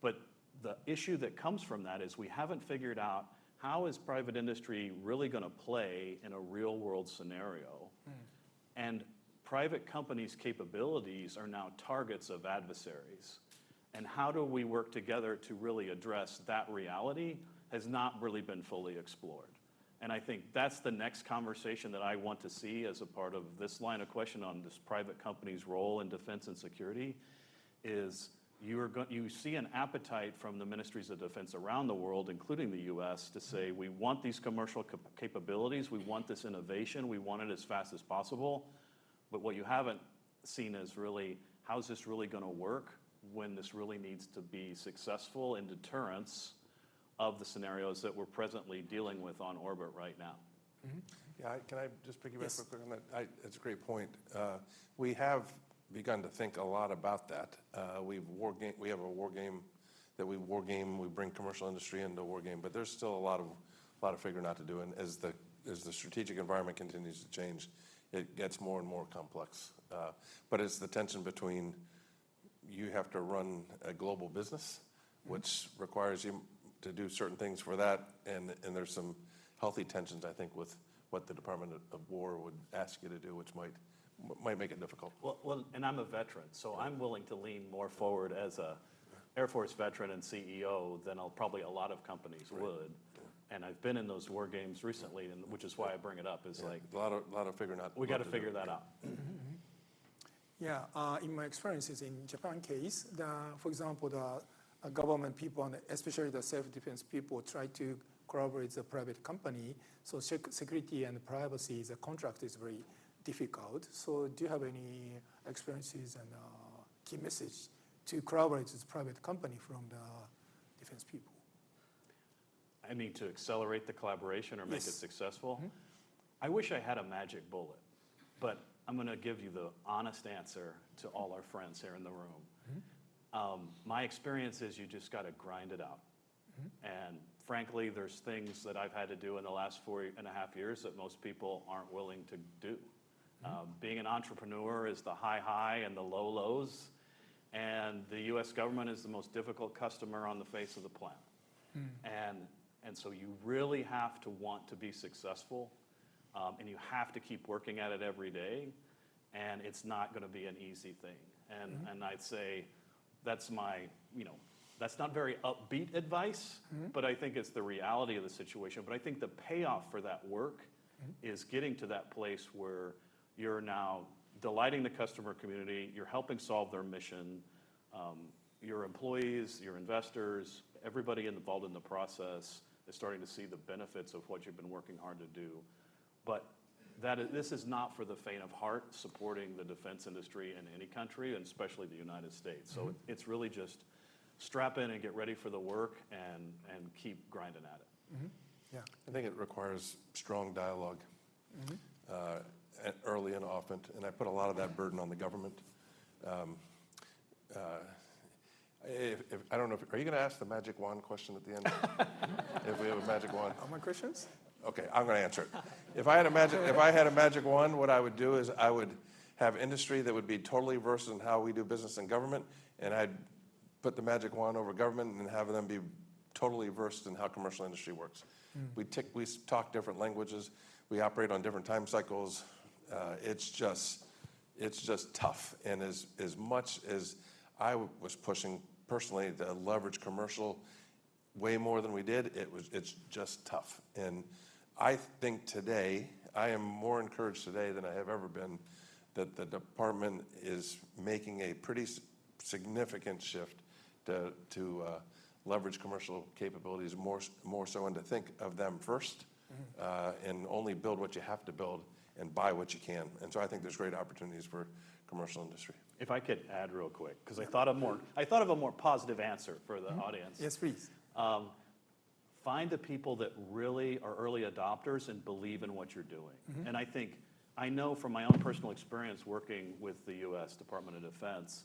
But the issue that comes from that is we haven't figured out how is private industry really going to play in a real world scenario. And private companies' capabilities are now targets of adversaries. And how do we work together to really address that reality has not really been fully explored. And I think that's the next conversation that I want to see as a part of this line of question on this private company's role in defense and security is you see an appetite from the ministries of defense around the world, including the US, to say we want these commercial capabilities, we want this innovation, we want it as fast as possible. But what you haven't seen is really, how's this really going to work when this really needs to be successful in deterrence of the scenarios that we're presently dealing with on orbit right now. Yeah, can I just piggyback real quick on that? It's a great point. We have begun to think a lot about that. We have a war game that we bring commercial industry into a war game, but there's still a lot of figuring out to do. And as the strategic environment continues to change, it gets more and more complex. But it's the tension between you have to run a global business, which requires you to do certain things for that, and there's some healthy tensions, I think, with what the Department of War would ask you to do, which might make it difficult. Well, and I'm a veteran, so I'm willing to lean more forward as a Air Force veteran and CEO than probably a lot of companies would. And I've been in those war games recently, and which is why I bring it up. Is like a lot of figuring out. We got to figure that out. Yeah, in my experiences in Japan case, for example, government people, and especially the self-defense people, try to collaborate with the private company. So security and privacy, the contract is very difficult. So do you have any experiences and key message to collaborate with private company from the defense people? I mean, to accelerate the collaboration or make it successful? I wish I had a magic bullet, but I'm going to give you the honest answer to all our friends here in the room. My experience is you just got to grind it out. And frankly, there's things that I've had to do in the last 4.5 years that most people aren't willing to do. Being an entrepreneur is the high and the lows, and the US government is the most difficult customer on the face of the planet. And so you really have to want to be successful, and you have to keep working at it every day, and it's not going to be an easy thing. And I'd say that's my, that's not very upbeat advice, but I think it's the reality of the situation. But I think the payoff for that work is getting to that place where you're now delighting the customer community, you're helping solve their mission, your employees, your investors, everybody involved in the process is starting to see the benefits of what you've been working hard to do. But this is not for the faint of heart, supporting the defense industry in any country, and especially the United States. So it's really just strap in and get ready for the work and keep grinding at it. Yeah. I think it requires strong dialogue early and often, and I put a lot of that burden on the government. I don't know, are you going to ask the magic wand question at the end? If we have a magic wand? Are my questions? Okay, I'm going to answer it. If I had a magic wand, what I would do is I would have industry that would be totally versed in how we do business in government, and I'd put the magic wand over government and have them be totally versed in how commercial industry works. We talk different languages. We operate on different time cycles. It's just tough. And as much as I was pushing personally to leverage commercial way more than we did, it's just tough. And I think today, I am more encouraged today than I have ever been that the department is making a pretty significant shift to leverage commercial capabilities more so, and to think of them first, and only build what you have to build and buy what you can. And so I think there's great opportunities for commercial industry. If I could add real quick, because I thought of a more positive answer for the audience. Yes, please. Find the people that really are early adopters and believe in what you're doing. And I know from my own personal experience working with the U.S. Department of Defense,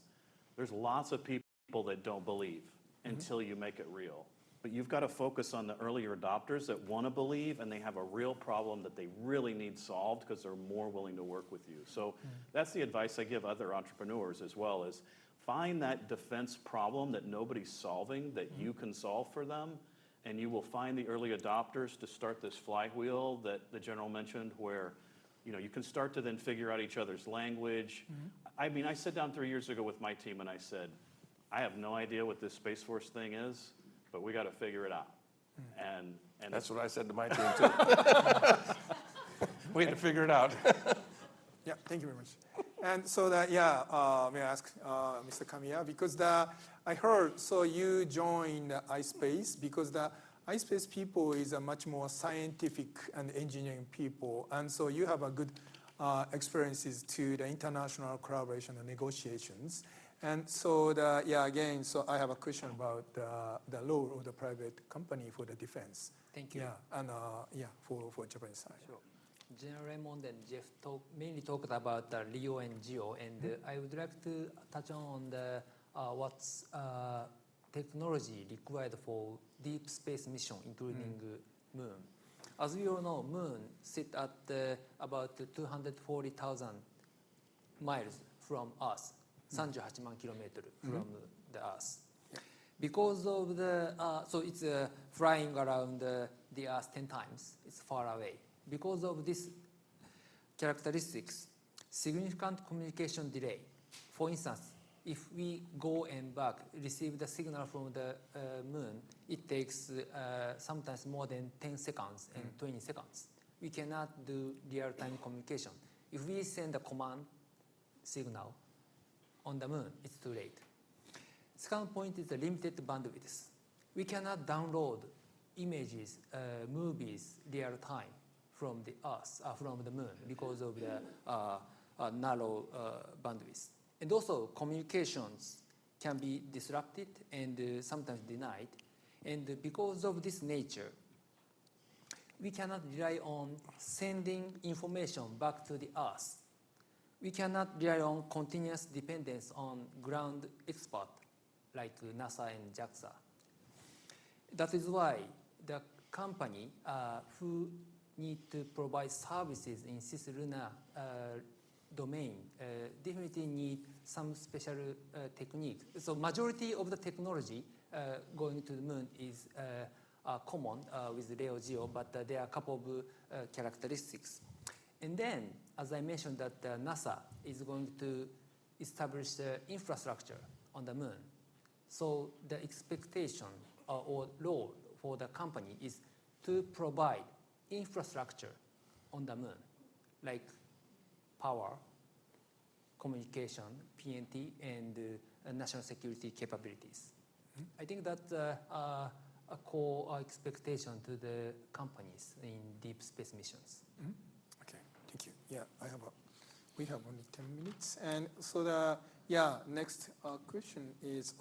there's lots of people that don't believe until you make it real. But you've got to focus on the earlier adopters that want to believe, and they have a real problem that they really need solved because they're more willing to work with you. So that's the advice I give other entrepreneurs as well, is find that defense problem that nobody's solving that you can solve for them, and you will find the early adopters to start this flywheel that the general mentioned, where you can start to then figure out each other's language. I mean, I sat down 3 years ago with my team and I said, I have no idea what this Space Force thing is, but we got to figure it out. And that's what I said to my team too. We had to figure it out. Yeah, thank you very much. And so may I ask Mr. Kamiya, because I heard, so you joined iSpace because the iSpace people is a much more scientific and engineering people, and so you have a good experiences to the international collaboration and negotiations. And so again, so I have a question about the role of the private company for the defense. Thank you. Yeah, and for Japanese side. Sure. General Raymond and Jeff mainly talked about LEO and GEO, and I would like to touch on the what's technology required for deep space mission, including Moon. As we all know, Moon sits at about 240,000 miles from Earth, 38万 kilometers from the Earth. Because of the, so it's flying around the Earth 10 times, it's far away. Because of these characteristics, significant communication delay. For instance, if we go and back, receive the signal from the Moon, it takes sometimes more than 10 seconds and 20 seconds. We cannot do real-time communication. If we send a command signal on the Moon, it's too late. Second point is the limited bandwidth. We cannot download images, movies, real time from the Earth, from the moon, because of the narrow bandwidth. And also, communications can be disrupted and sometimes denied. And because of this nature, we cannot rely on sending information back to the Earth. We cannot rely on continuous dependence on ground experts like NASA and JAXA. That is why the company who need to provide services in cislunar domain definitely need some special technique. So majority of the technology going to the moon is common with LEO GEO, but there are a couple of characteristics. And then, as I mentioned, that NASA is going to establish the infrastructure on the moon. So the expectation or role for the company is to provide infrastructure on the moon, like power, communication, PNT, and national security capabilities. I think that's a core expectation to the companies in deep space missions. Okay, thank you. Yeah, we have only 10 minutes. And so next question is,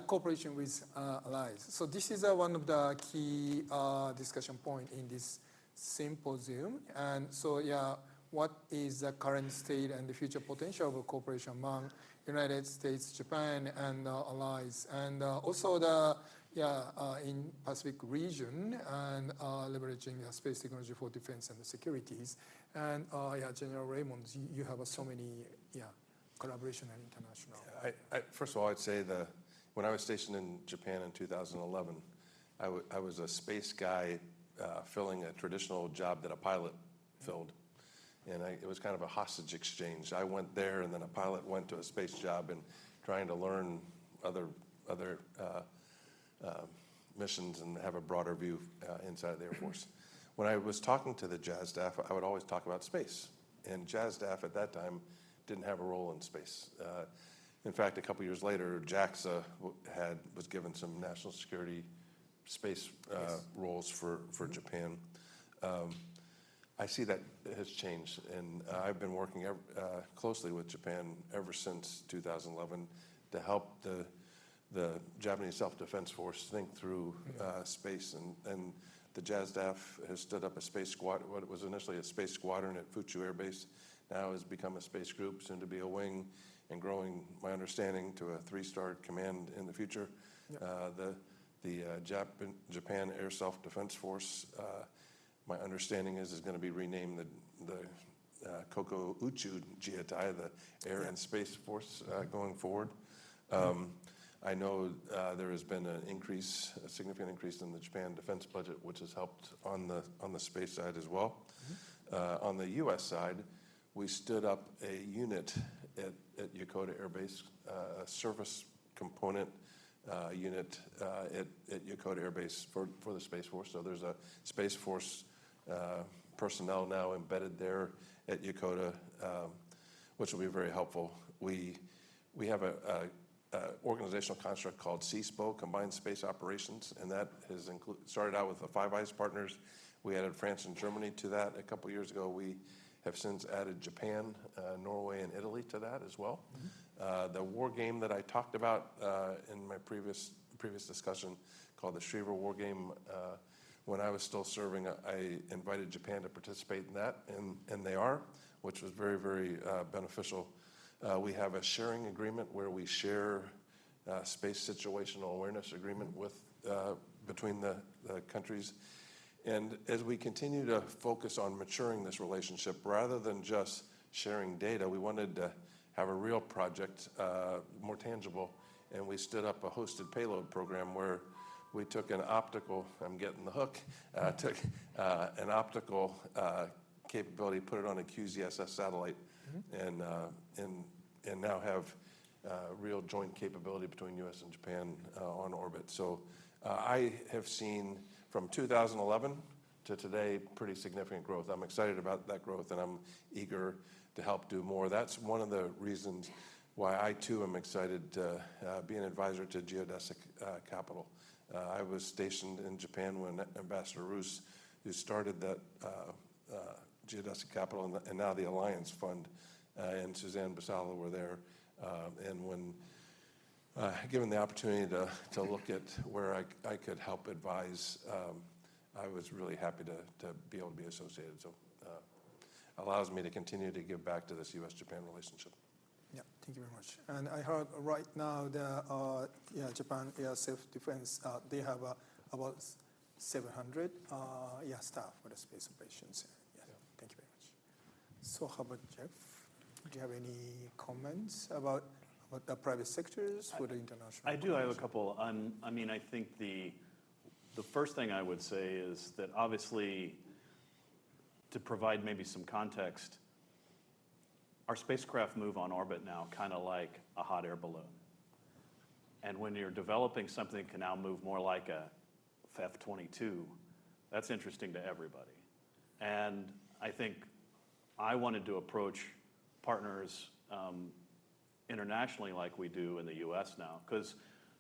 cooperation with allies. So this is one of the key discussion point in this symposium. And so what is the current state and the future potential of cooperation among United States, Japan, and allies, and also in Pacific region, and leveraging space technology for defense and securities. And General Raymond, you have so many collaboration and international. First of all, I'd say when I was stationed in Japan in 2011, I was a space guy filling a traditional job that a pilot filled. And it was kind of a hostage exchange. I went there, and then a pilot went to a space job, and trying to learn other missions and have a broader view inside the Air Force. When I was talking to the JAS staff, I would always talk about space. And JAS staff at that time didn't have a role in space. In fact, a couple years later, JAXA was given some national security space roles for Japan. I see that has changed, and I've been working closely with Japan ever since 2011 to help the Japanese Self-Defense Force think through space. And the JAS staff has stood up a space squad. What was initially a space squadron at Fuchu Air Base now has become a space group, soon to be a wing, and growing, my understanding, to a 3-star command in the future. The Japan Air Self-Defense Force, my understanding is going to be renamed the Koko Uchu Jiatai, the Air and Space Force, going forward. I know there has been a significant increase in the Japan defense budget, which has helped on the space side as well. On the U.S. side, we stood up a unit at Yokota Air Base, a service component unit at Yokota Air Base for the Space Force. So there's a Space Force personnel now embedded there at Yokota, which will be very helpful. We have a organizational construct called CSPO, Combined Space Operations, and that has started out with the Five Eyes partners. We added France and Germany to that a couple years ago. We have since added Japan, Norway, and Italy to that as well. The war game that I talked about in my previous discussion, called the Shriver War Game, when I was still serving, I invited Japan to participate in that, and they are, which was very, very beneficial. We have a sharing agreement where we share space situational awareness agreement between the countries. And as we continue to focus on maturing this relationship, rather than just sharing data, we wanted to have a real project, more tangible, and we stood up a hosted payload program where we took an optical, I'm getting the hook, took an optical capability, put it on a QZSS satellite, and now have real joint capability between U.S. and Japan on orbit. So I have seen from 2011 to today pretty significant growth. I'm excited about that growth, and I'm eager to help do more. That's one of the reasons why I too am excited to be an advisor to Geodesic Capital. I was stationed in Japan when Ambassador Roos, who started that Geodesic Capital and now the Alliance Fund, and Suzanne Basala were there. And when given the opportunity to look at where I could help advise, I was really happy to be able to be associated. So allows me to continue to give back to this U.S.-Japan relationship. Yeah, thank you very much. And I heard right now the Japan Air Self-Defense, they have about 700 staff for the space operations. Yeah, thank you very much. So how about Jeff? Do you have any comments about the private sectors for the international? I do. I have a couple. I mean, I think the first thing I would say is that obviously, to provide maybe some context, our spacecraft move on orbit now kind of like a hot air balloon. And when you're developing something that can now move more like a F-22, that's interesting to everybody. And I think I wanted to approach partners internationally like we do in the US now, because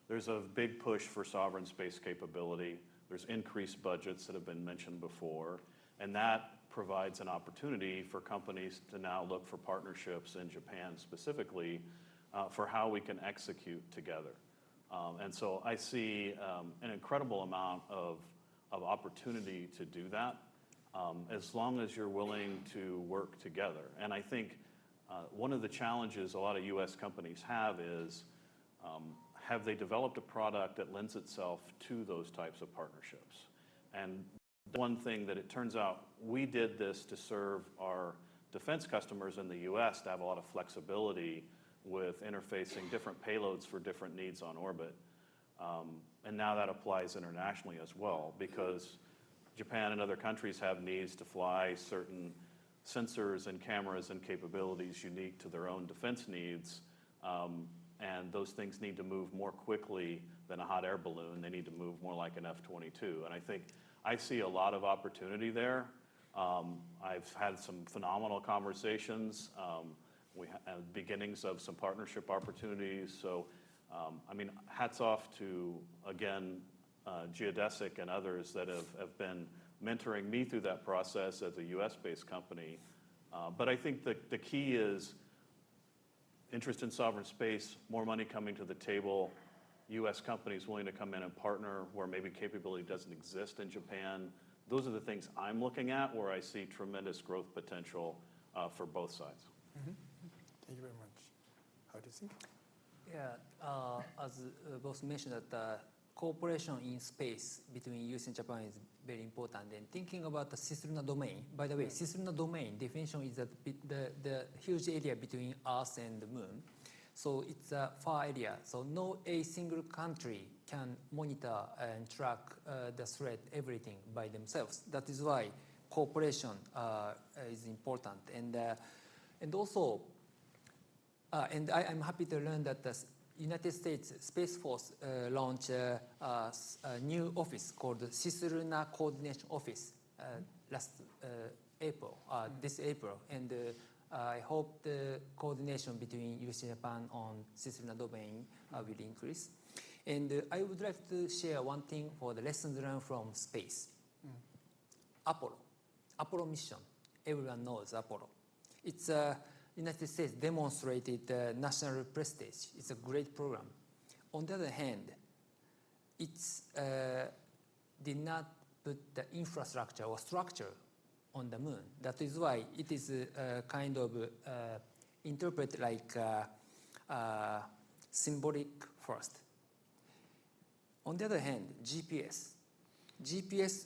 there's a big push for sovereign space capability. There's increased budgets that have been mentioned before, and that provides an opportunity for companies to now look for partnerships in Japan specifically for how we can execute together. And so I see an incredible amount of opportunity to do that as long as you're willing to work together. And I think one of the challenges a lot of US companies have is, have they developed a product that lends itself to those types of partnerships? And one thing that it turns out, we did this to serve our defense customers in the US to have a lot of flexibility with interfacing different payloads for different needs on orbit. And now that applies internationally as well, because Japan and other countries have needs to fly certain sensors and cameras and capabilities unique to their own defense needs. And those things need to move more quickly than a hot air balloon. They need to move more like an F-22. And I think I see a lot of opportunity there. I've had some phenomenal conversations. We have beginnings of some partnership opportunities. So, I mean, hats off to, again, Geodesic and others that have been mentoring me through that process as a US-based company. But I think the key is interest in sovereign space, more money coming to the table, US companies willing to come in and partner where maybe capability doesn't exist in Japan. Those are the things I'm looking at where I see tremendous growth potential for both sides. Mm-hmm. Thank you very much. How do you think? Yeah, as both mentioned, that cooperation in space between US and Japan is very important. And thinking about the cislunar domain, by the way, cislunar domain definition is that the huge area between Earth and the Moon. So it's a far area. So no a single country can monitor and track the threat, everything by themselves. That is why cooperation is important. And also, and I'm happy to learn that the United States Space Force launched a new office called the Cislunar Coordination Office last April, this April. And I hope the coordination between US and Japan on cislunar domain will increase. And I would like to share one thing for the lessons learned from space. Apollo mission. Everyone knows Apollo. It's United States demonstrated national prestige. It's a great program. On the other hand, it did not put the infrastructure or structure on the moon. That is why it is kind of interpreted like symbolic first. On the other hand, GPS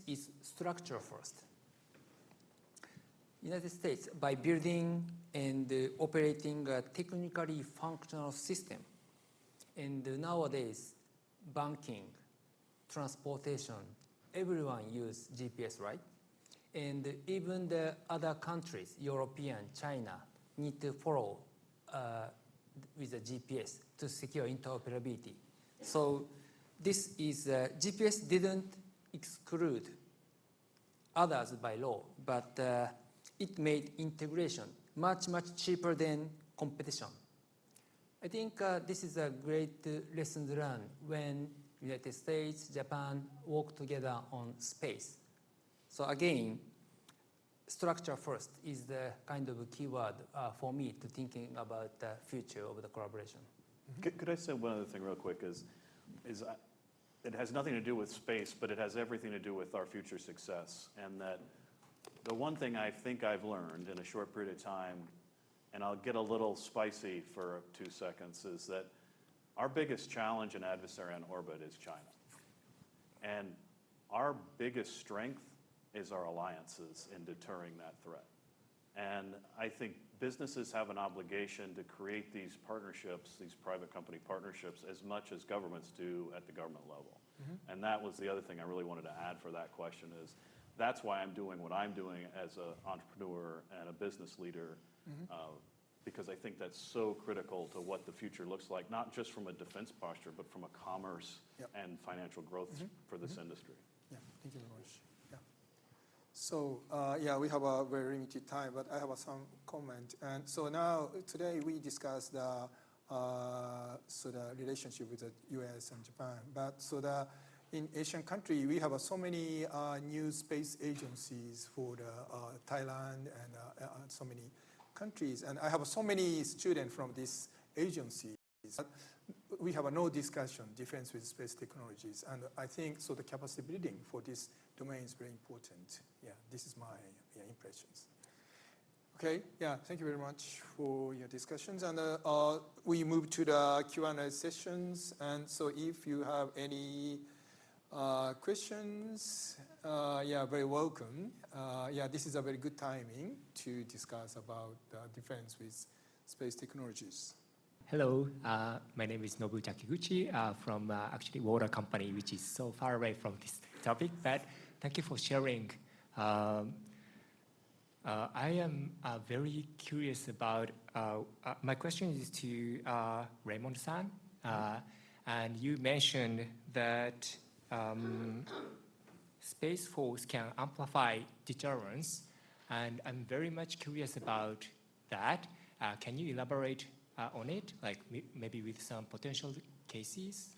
is structure first. United States, by building and operating a technically functional system, and nowadays, banking, transportation, everyone use GPS, right? And even the other countries, European, China, need to follow with the GPS to secure interoperability. So this is, GPS didn't exclude others by law, but it made integration much cheaper than competition. I think this is a great lesson learned when United States, Japan work together on space. So again, structure first is the kind of a keyword for me to thinking about the future of the collaboration. Could I say one other thing real quick it has nothing to do with space, but it has everything to do with our future success. And that the one thing I think I've learned in a short period of time, and I'll get a little spicy for 2 seconds, is that our biggest challenge and adversary on orbit is China. And our biggest strength is our alliances in deterring that threat. And I think businesses have an obligation to create these partnerships, these private company partnerships, as much as governments do at the government level. Mm-hmm. And that was the other thing I really wanted to add for that question is, that's why I'm doing what I'm doing as an entrepreneur and a business leader, because I think that's so critical to what the future looks like, not just from a defense posture, but from a commerce and financial growth for this industry. Yeah, thank you very much. Yeah. So, we have a very limited time, but I have some comment. And so now, today we discussed the relationship with the US and Japan. But in Asian country, we have so many new space agencies for Thailand and so many countries. And I have so many students from these agencies. We have no discussion, defense with space technologies. And I think the capacity building for this domain is very important. Yeah, this is my impressions. Okay, thank you very much for your discussions. And we move to the Q&A sessions. And so if you have any questions, very welcome. This is a very good timing to discuss about defense with space technologies. Hello, my name is Nobu Takiguchi from actually water company, which is so far away from this topic, but thank you for sharing. I am very curious about, my question is to Raymond-san, and you mentioned that Space Force can amplify deterrence, and I'm very much curious about that. Can you elaborate on it, like maybe with some potential cases?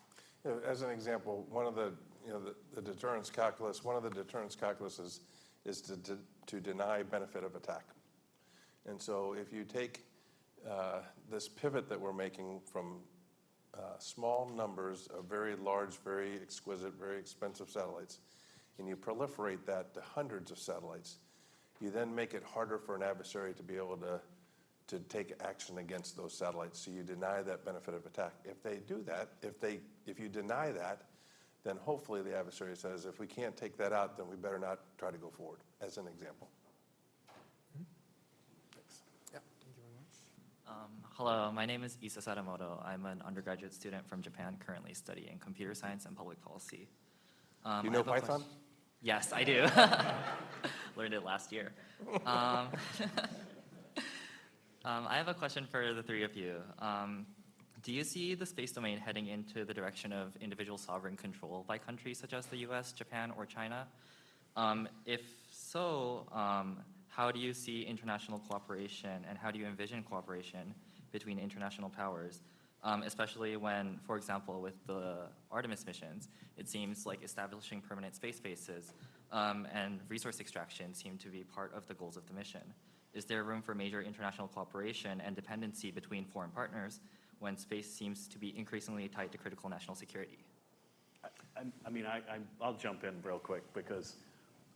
As an example, one of the deterrence calculus, is to deny benefit of attack. And so if you take this pivot that we're making from small numbers of very large, very exquisite, very expensive satellites, and you proliferate that to hundreds of satellites, you then make it harder for an adversary to be able to take action against those satellites. So you deny that benefit of attack. If they do that, if you deny that, then hopefully the adversary says, if we can't take that out, then we better not try to go forward, as an example. Thanks. Yeah, thank you very much. Hello, my name is Isa Sadamoto. I'm an undergraduate student from Japan currently studying computer science and public policy. You know Python? Yes, I do. Learned it last year. I have a question for the three of you. Do you see the space domain heading into the direction of individual sovereign control by countries such as the US, Japan, or China? If so, how do you see international cooperation, and how do you envision cooperation between international powers? Especially when, for example, with the Artemis missions, it seems like establishing permanent space bases and resource extraction seem to be part of the goals of the mission. Is there room for major international cooperation and dependency between foreign partners when space seems to be increasingly tied to critical national security? I'll jump in real quick because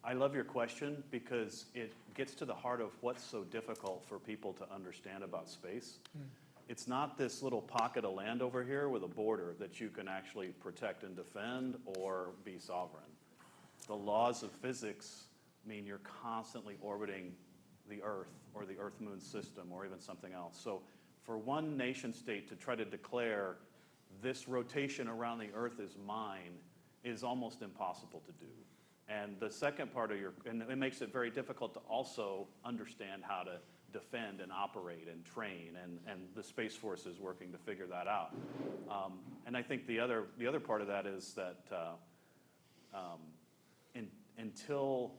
I love your question because it gets to the heart of what's so difficult for people to understand about space. It's not this little pocket of land over here with a border that you can actually protect and defend or be sovereign. The laws of physics mean you're constantly orbiting the Earth or the Earth-Moon system or even something else. So for one nation state to try to declare this rotation around the Earth is mine is almost impossible to do. And the second part of and it makes it very difficult to also understand how to defend and operate and train, and the Space Force is working to figure that out. And I think the other part of that is that until,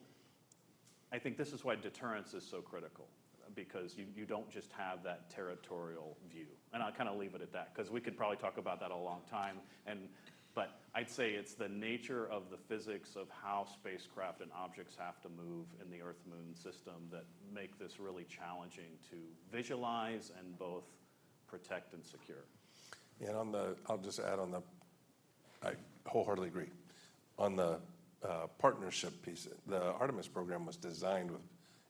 I think this is why deterrence is so critical. because you don't just have that territorial view. And I'll kind of leave it at that, because we could probably talk about that a long time. But I'd say it's the nature of the physics of how spacecraft and objects have to move in the Earth-Moon system that make this really challenging to visualize and both protect and secure. And I'll just add on I wholeheartedly agree. On the partnership piece, the Artemis program was designed with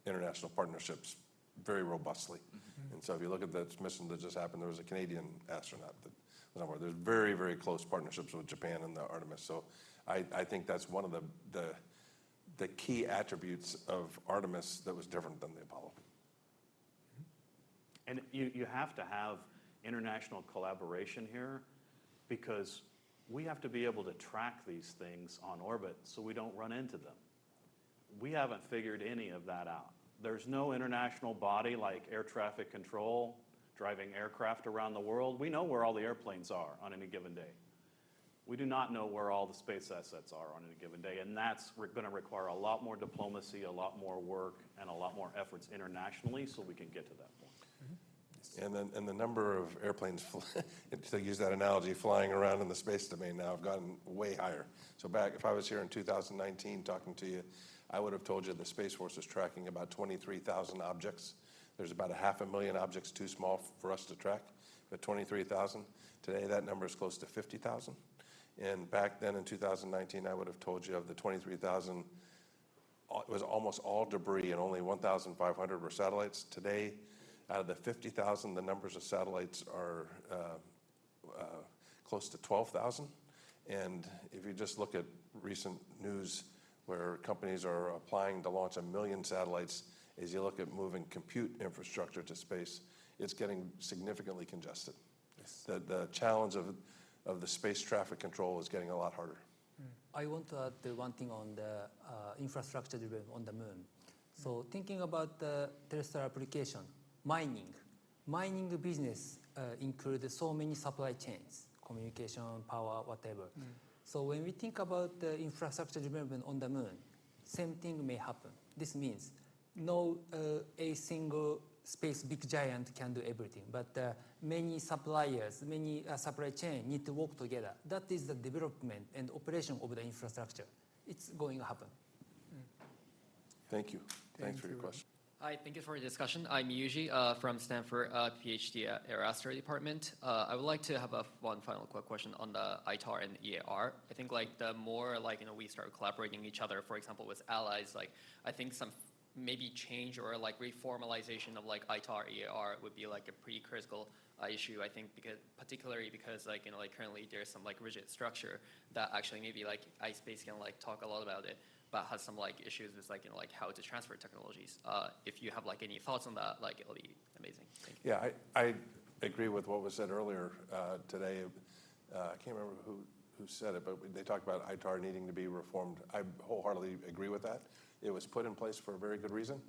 international partnerships very robustly. And so if you look at the mission that just happened, there was a Canadian astronaut that was on board. There's very, very close partnerships with Japan and the Artemis. So I think that's one of the key attributes of Artemis that was different than the Apollo. And you have to have international collaboration here, because we have to be able to track these things on orbit so we don't run into them. We haven't figured any of that out. There's no international body like air traffic control driving aircraft around the world. We know where all the airplanes are on any given day. We do not know where all the space assets are on any given day, and that's going to require a lot more diplomacy, a lot more work, and a lot more efforts internationally so we can get to that point. And the number of airplanes, to use that analogy, flying around in the space domain now have gotten way higher. So back, if I was here in 2019 talking to you, I would have told you the Space Force is tracking about 23,000 objects. There's about 500,000 objects too small for us to track, but 23,000. Today that number is close to 50,000. And back then in 2019, I would have told you of the 23,000, it was almost all debris and only 1,500 were satellites. Today, out of the 50,000, the numbers of satellites are close to 12,000. And if you just look at recent news where companies are applying to launch 1 million satellites, as you look at moving compute infrastructure to space, it's getting significantly congested. Yes. The challenge of the space traffic control is getting a lot harder. I want to add one thing on the infrastructure development on the moon. So thinking about the terrestrial application, mining business includes so many supply chains, communication, power, whatever. So when we think about the infrastructure development on the moon, same thing may happen. This means no a single space big giant can do everything, but many suppliers, many supply chain need to work together. That is the development and operation of the infrastructure. It's going to happen. Thank you. Thanks for your question. Hi, thank you for the discussion. I'm Yuji from Stanford, PhD at Air Astronaut Department. I would like to have one final quick question on the ITAR and EAR. I think the more we start collaborating each other, for example, with allies, I think some maybe change or reformalization of ITAR, EAR would be a pretty critical issue. I think particularly because currently there's some rigid structure that actually maybe iSpace can talk a lot about it, but has some issues with how to transfer technologies. If you have any thoughts on that, it'll be amazing. Thank you. Yeah, I agree with what was said earlier today. I can't remember who said it, but they talked about ITAR needing to be reformed. I wholeheartedly agree with that. It was put in place for a very good reason.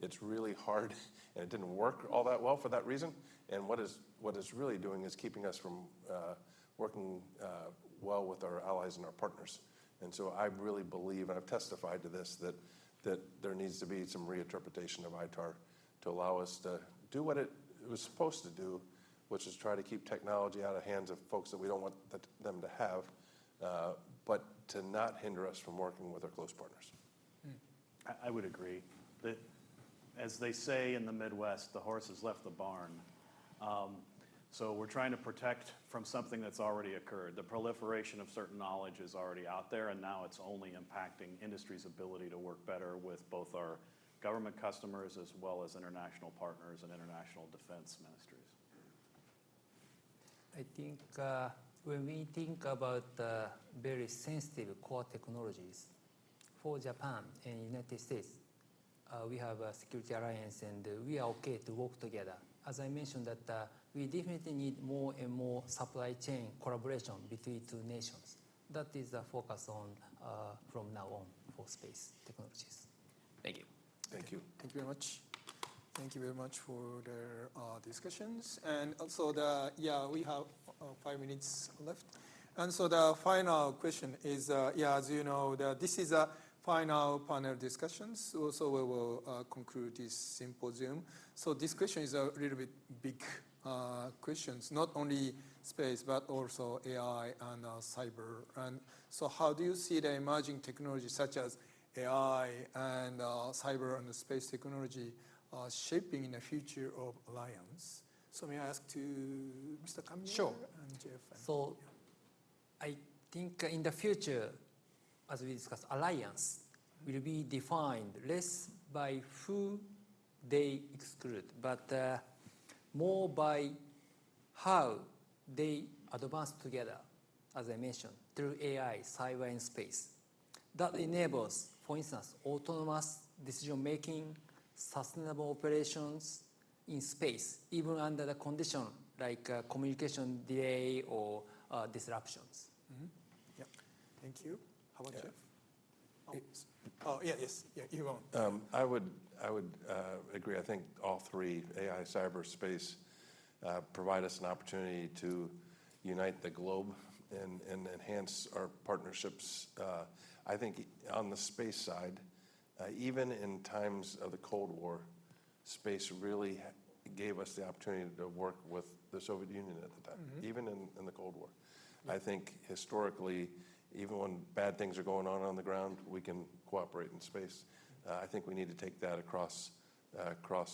It's really hard, and it didn't work all that well for that reason. And what it's really doing is keeping us from working well with our allies and our partners. And so I really believe, and I've testified to this, that there needs to be some reinterpretation of ITAR to allow us to do what it was supposed to do, which is try to keep technology out of hands of folks that we don't want them to have, but to not hinder us from working with our close partners. I would agree that, as they say in the Midwest, the horse has left the barn. So we're trying to protect from something that's already occurred. The proliferation of certain knowledge is already out there, and now it's only impacting industry's ability to work better with both our government customers as well as international partners and international defense ministries. I think when we think about very sensitive core technologies, for Japan and United States, we have a security alliance, and we are okay to work together. As I mentioned, that we definitely need more and more supply chain collaboration between two nations. That is the focus on from now on for space technologies. Thank you. Thank you. Thank you very much. Thank you very much for the discussions. And also we have 5 minutes left. And so the final question is, as you know, this is final panel discussions. Also, we will conclude this symposium. So this question is a little bit big questions, not only space, but also AI and cyber. And so how do you see the emerging technologies such as AI and cyber and space technology shaping in the future of alliance? So may I ask to Mr. Kamiya Sure. and Jeff? So I think in the future, as we discussed, alliance will be defined less by who they exclude, but more by how they advance together, as I mentioned, through AI, cyber, and space. That enables, for instance, autonomous decision-making, sustainable operations in space, even under the condition like communication delay or disruptions. Yeah, thank you. How about Jeff? Oh, yeah, yes, yeah, you want. I would agree. I think all three, AI, cyber, space, provide us an opportunity to unite the globe and enhance our partnerships. I think on the space side, even in times of the Cold War, space really gave us the opportunity to work with the Soviet Union at the time, even in the Cold War. I think historically, even when bad things are going on the ground, we can cooperate in space. I think we need to take that across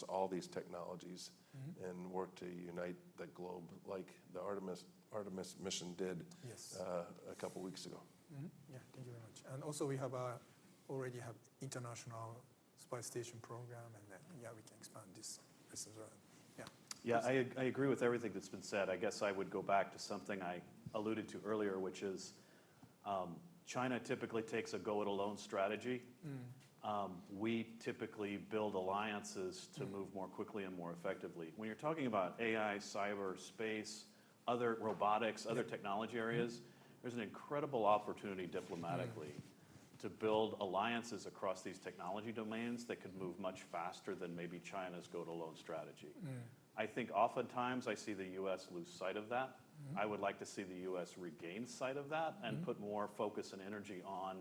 all these technologies and work to unite the globe like the Artemis mission did a couple weeks ago. Yeah, thank you very much. And also we have already have international space station program, and then, yeah, we can expand this as well. Yeah. Yeah, I agree with everything that's been said. I guess I would go back to something I alluded to earlier, which is China typically takes a go-it-alone strategy. We typically build alliances to move more quickly and more effectively. When you're talking about AI, cyber, space, other robotics, other technology areas, there's an incredible opportunity diplomatically to build alliances across these technology domains that could move much faster than maybe China's go-it-alone strategy. I think oftentimes I see the U.S. lose sight of that. I would like to see the U.S. regain sight of that and put more focus and energy on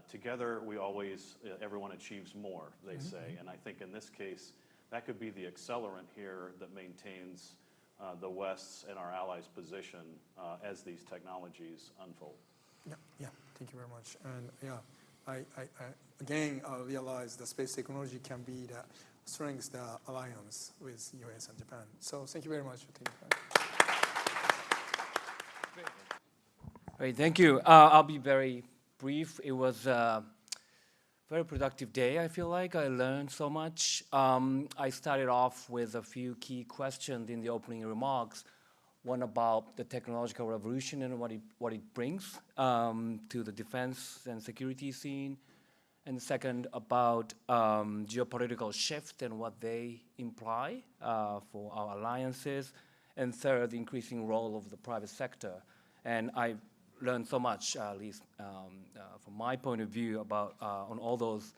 together we always, everyone achieves more, they say. And I think in this case, that could be the accelerant here that maintains the West's and our allies' position as these technologies unfold. Yeah, thank you very much. And yeah, I again realize the space technology can be the strength, the alliance with US and Japan. So thank you very much for taking part. Great, thank you. I'll be very brief. It was a very productive day, I feel like. I learned so much. I started off with a few key questions in the opening remarks. One about the technological revolution and what it brings to the defense and security scene. And the second about geopolitical shift and what they imply for our alliances. And third, the increasing role of the private sector. And I learned so much, at least from my point of view, about on all those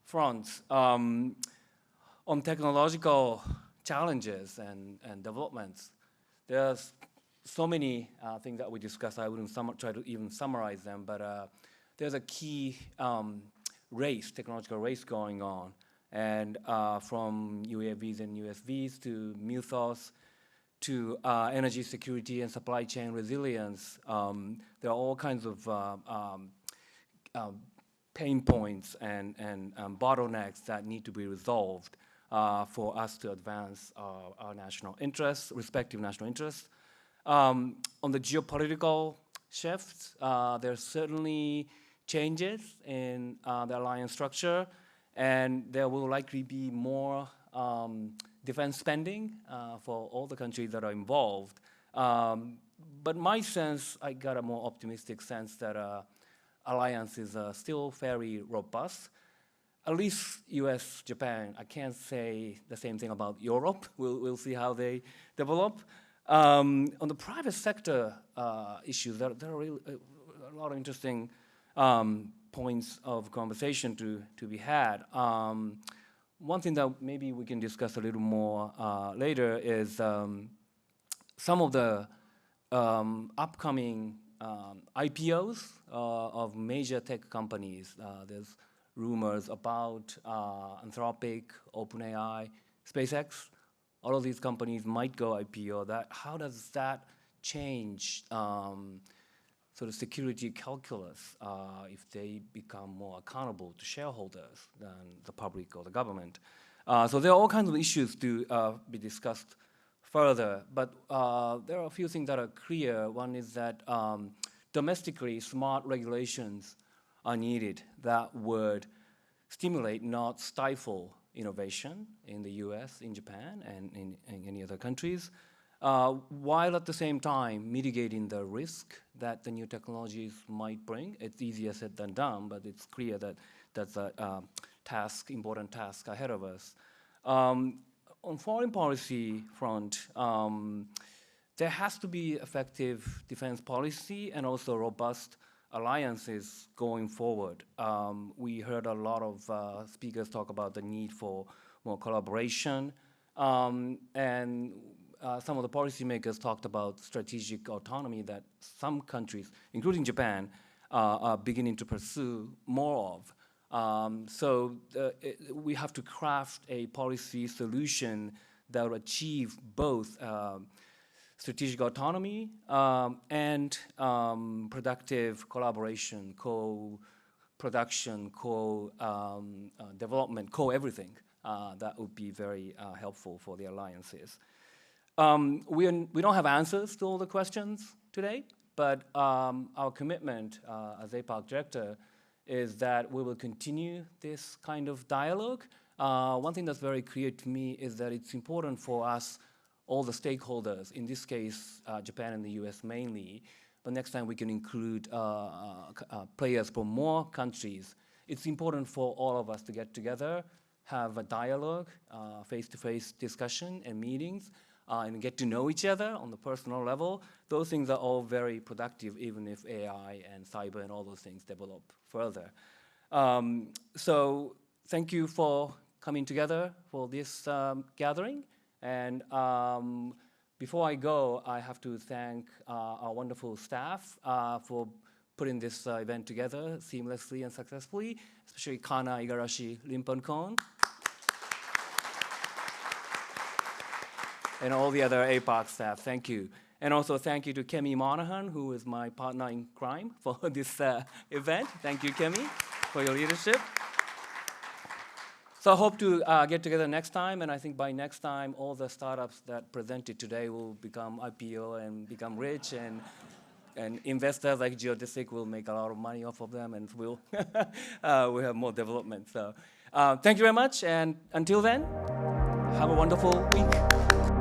fronts. On technological challenges and developments, there's so many things that we discussed. I wouldn't try to even summarize them, but there's a key technological race going on. And from UAVs and USVs to MUTHOS, to energy security and supply chain resilience. There are all kinds of pain points and bottlenecks that need to be resolved for us to advance our national interests, respective national interests. On the geopolitical shifts, there are certainly changes in the alliance structure, and there will likely be more defense spending for all the countries that are involved. But my sense, I got a more optimistic sense that alliance is still fairly robust. At least US, Japan, I can't say the same thing about Europe. We'll see how they develop. On the private sector issues, there are really a lot of interesting points of conversation to be had. One thing that maybe we can discuss a little more later is some of the upcoming IPOs of major tech companies. There's rumors about Anthropic, OpenAI, SpaceX. All of these companies might go IPO. How does that change sort of security calculus if they become more accountable to shareholders than the public or the government? So there are all kinds of issues to be discussed further, but there are a few things that are clear. One is that domestically, smart regulations are needed that would stimulate, not stifle, innovation in the US, in Japan, and in any other countries, while at the same time mitigating the risk that the new technologies might bring. It's easier said than done, but it's clear that that's a important task ahead of us. On foreign policy front, there has to be effective defense policy and also robust alliances going forward. We heard a lot of speakers talk about the need for more collaboration, and some of the policymakers talked about strategic autonomy that some countries, including Japan, are beginning to pursue more of. So we have to craft a policy solution that will achieve both strategic autonomy and productive collaboration, co-production, co-development, co-everything. That would be very helpful for the alliances. We don't have answers to all the questions today, but our commitment as APAC director is that we will continue this kind of dialogue. One thing that's very clear to me is that it's important for us, all the stakeholders, in this case, Japan and the US mainly, but next time we can include players from more countries. It's important for all of us to get together, have a dialogue, face-to-face discussion and meetings, and get to know each other on the personal level. Those things are all very productive, even if AI and cyber and all those things develop further. So thank you for coming together for this gathering. And before I go, I have to thank our wonderful staff for putting this event together seamlessly and successfully, especially Kana, Igarashi, Rimponkon, and all the other APAC staff. Thank you. And also thank you to Kemi Monahan, who is my partner in crime for this event. Thank you, Kemi, for your leadership. So I hope to get together next time, and I think by next time, all the startups that presented today will become IPO and become rich, and investors like Geodesic will make a lot of money off of them, and we'll have more development. So thank you very much, and until then, have a wonderful week.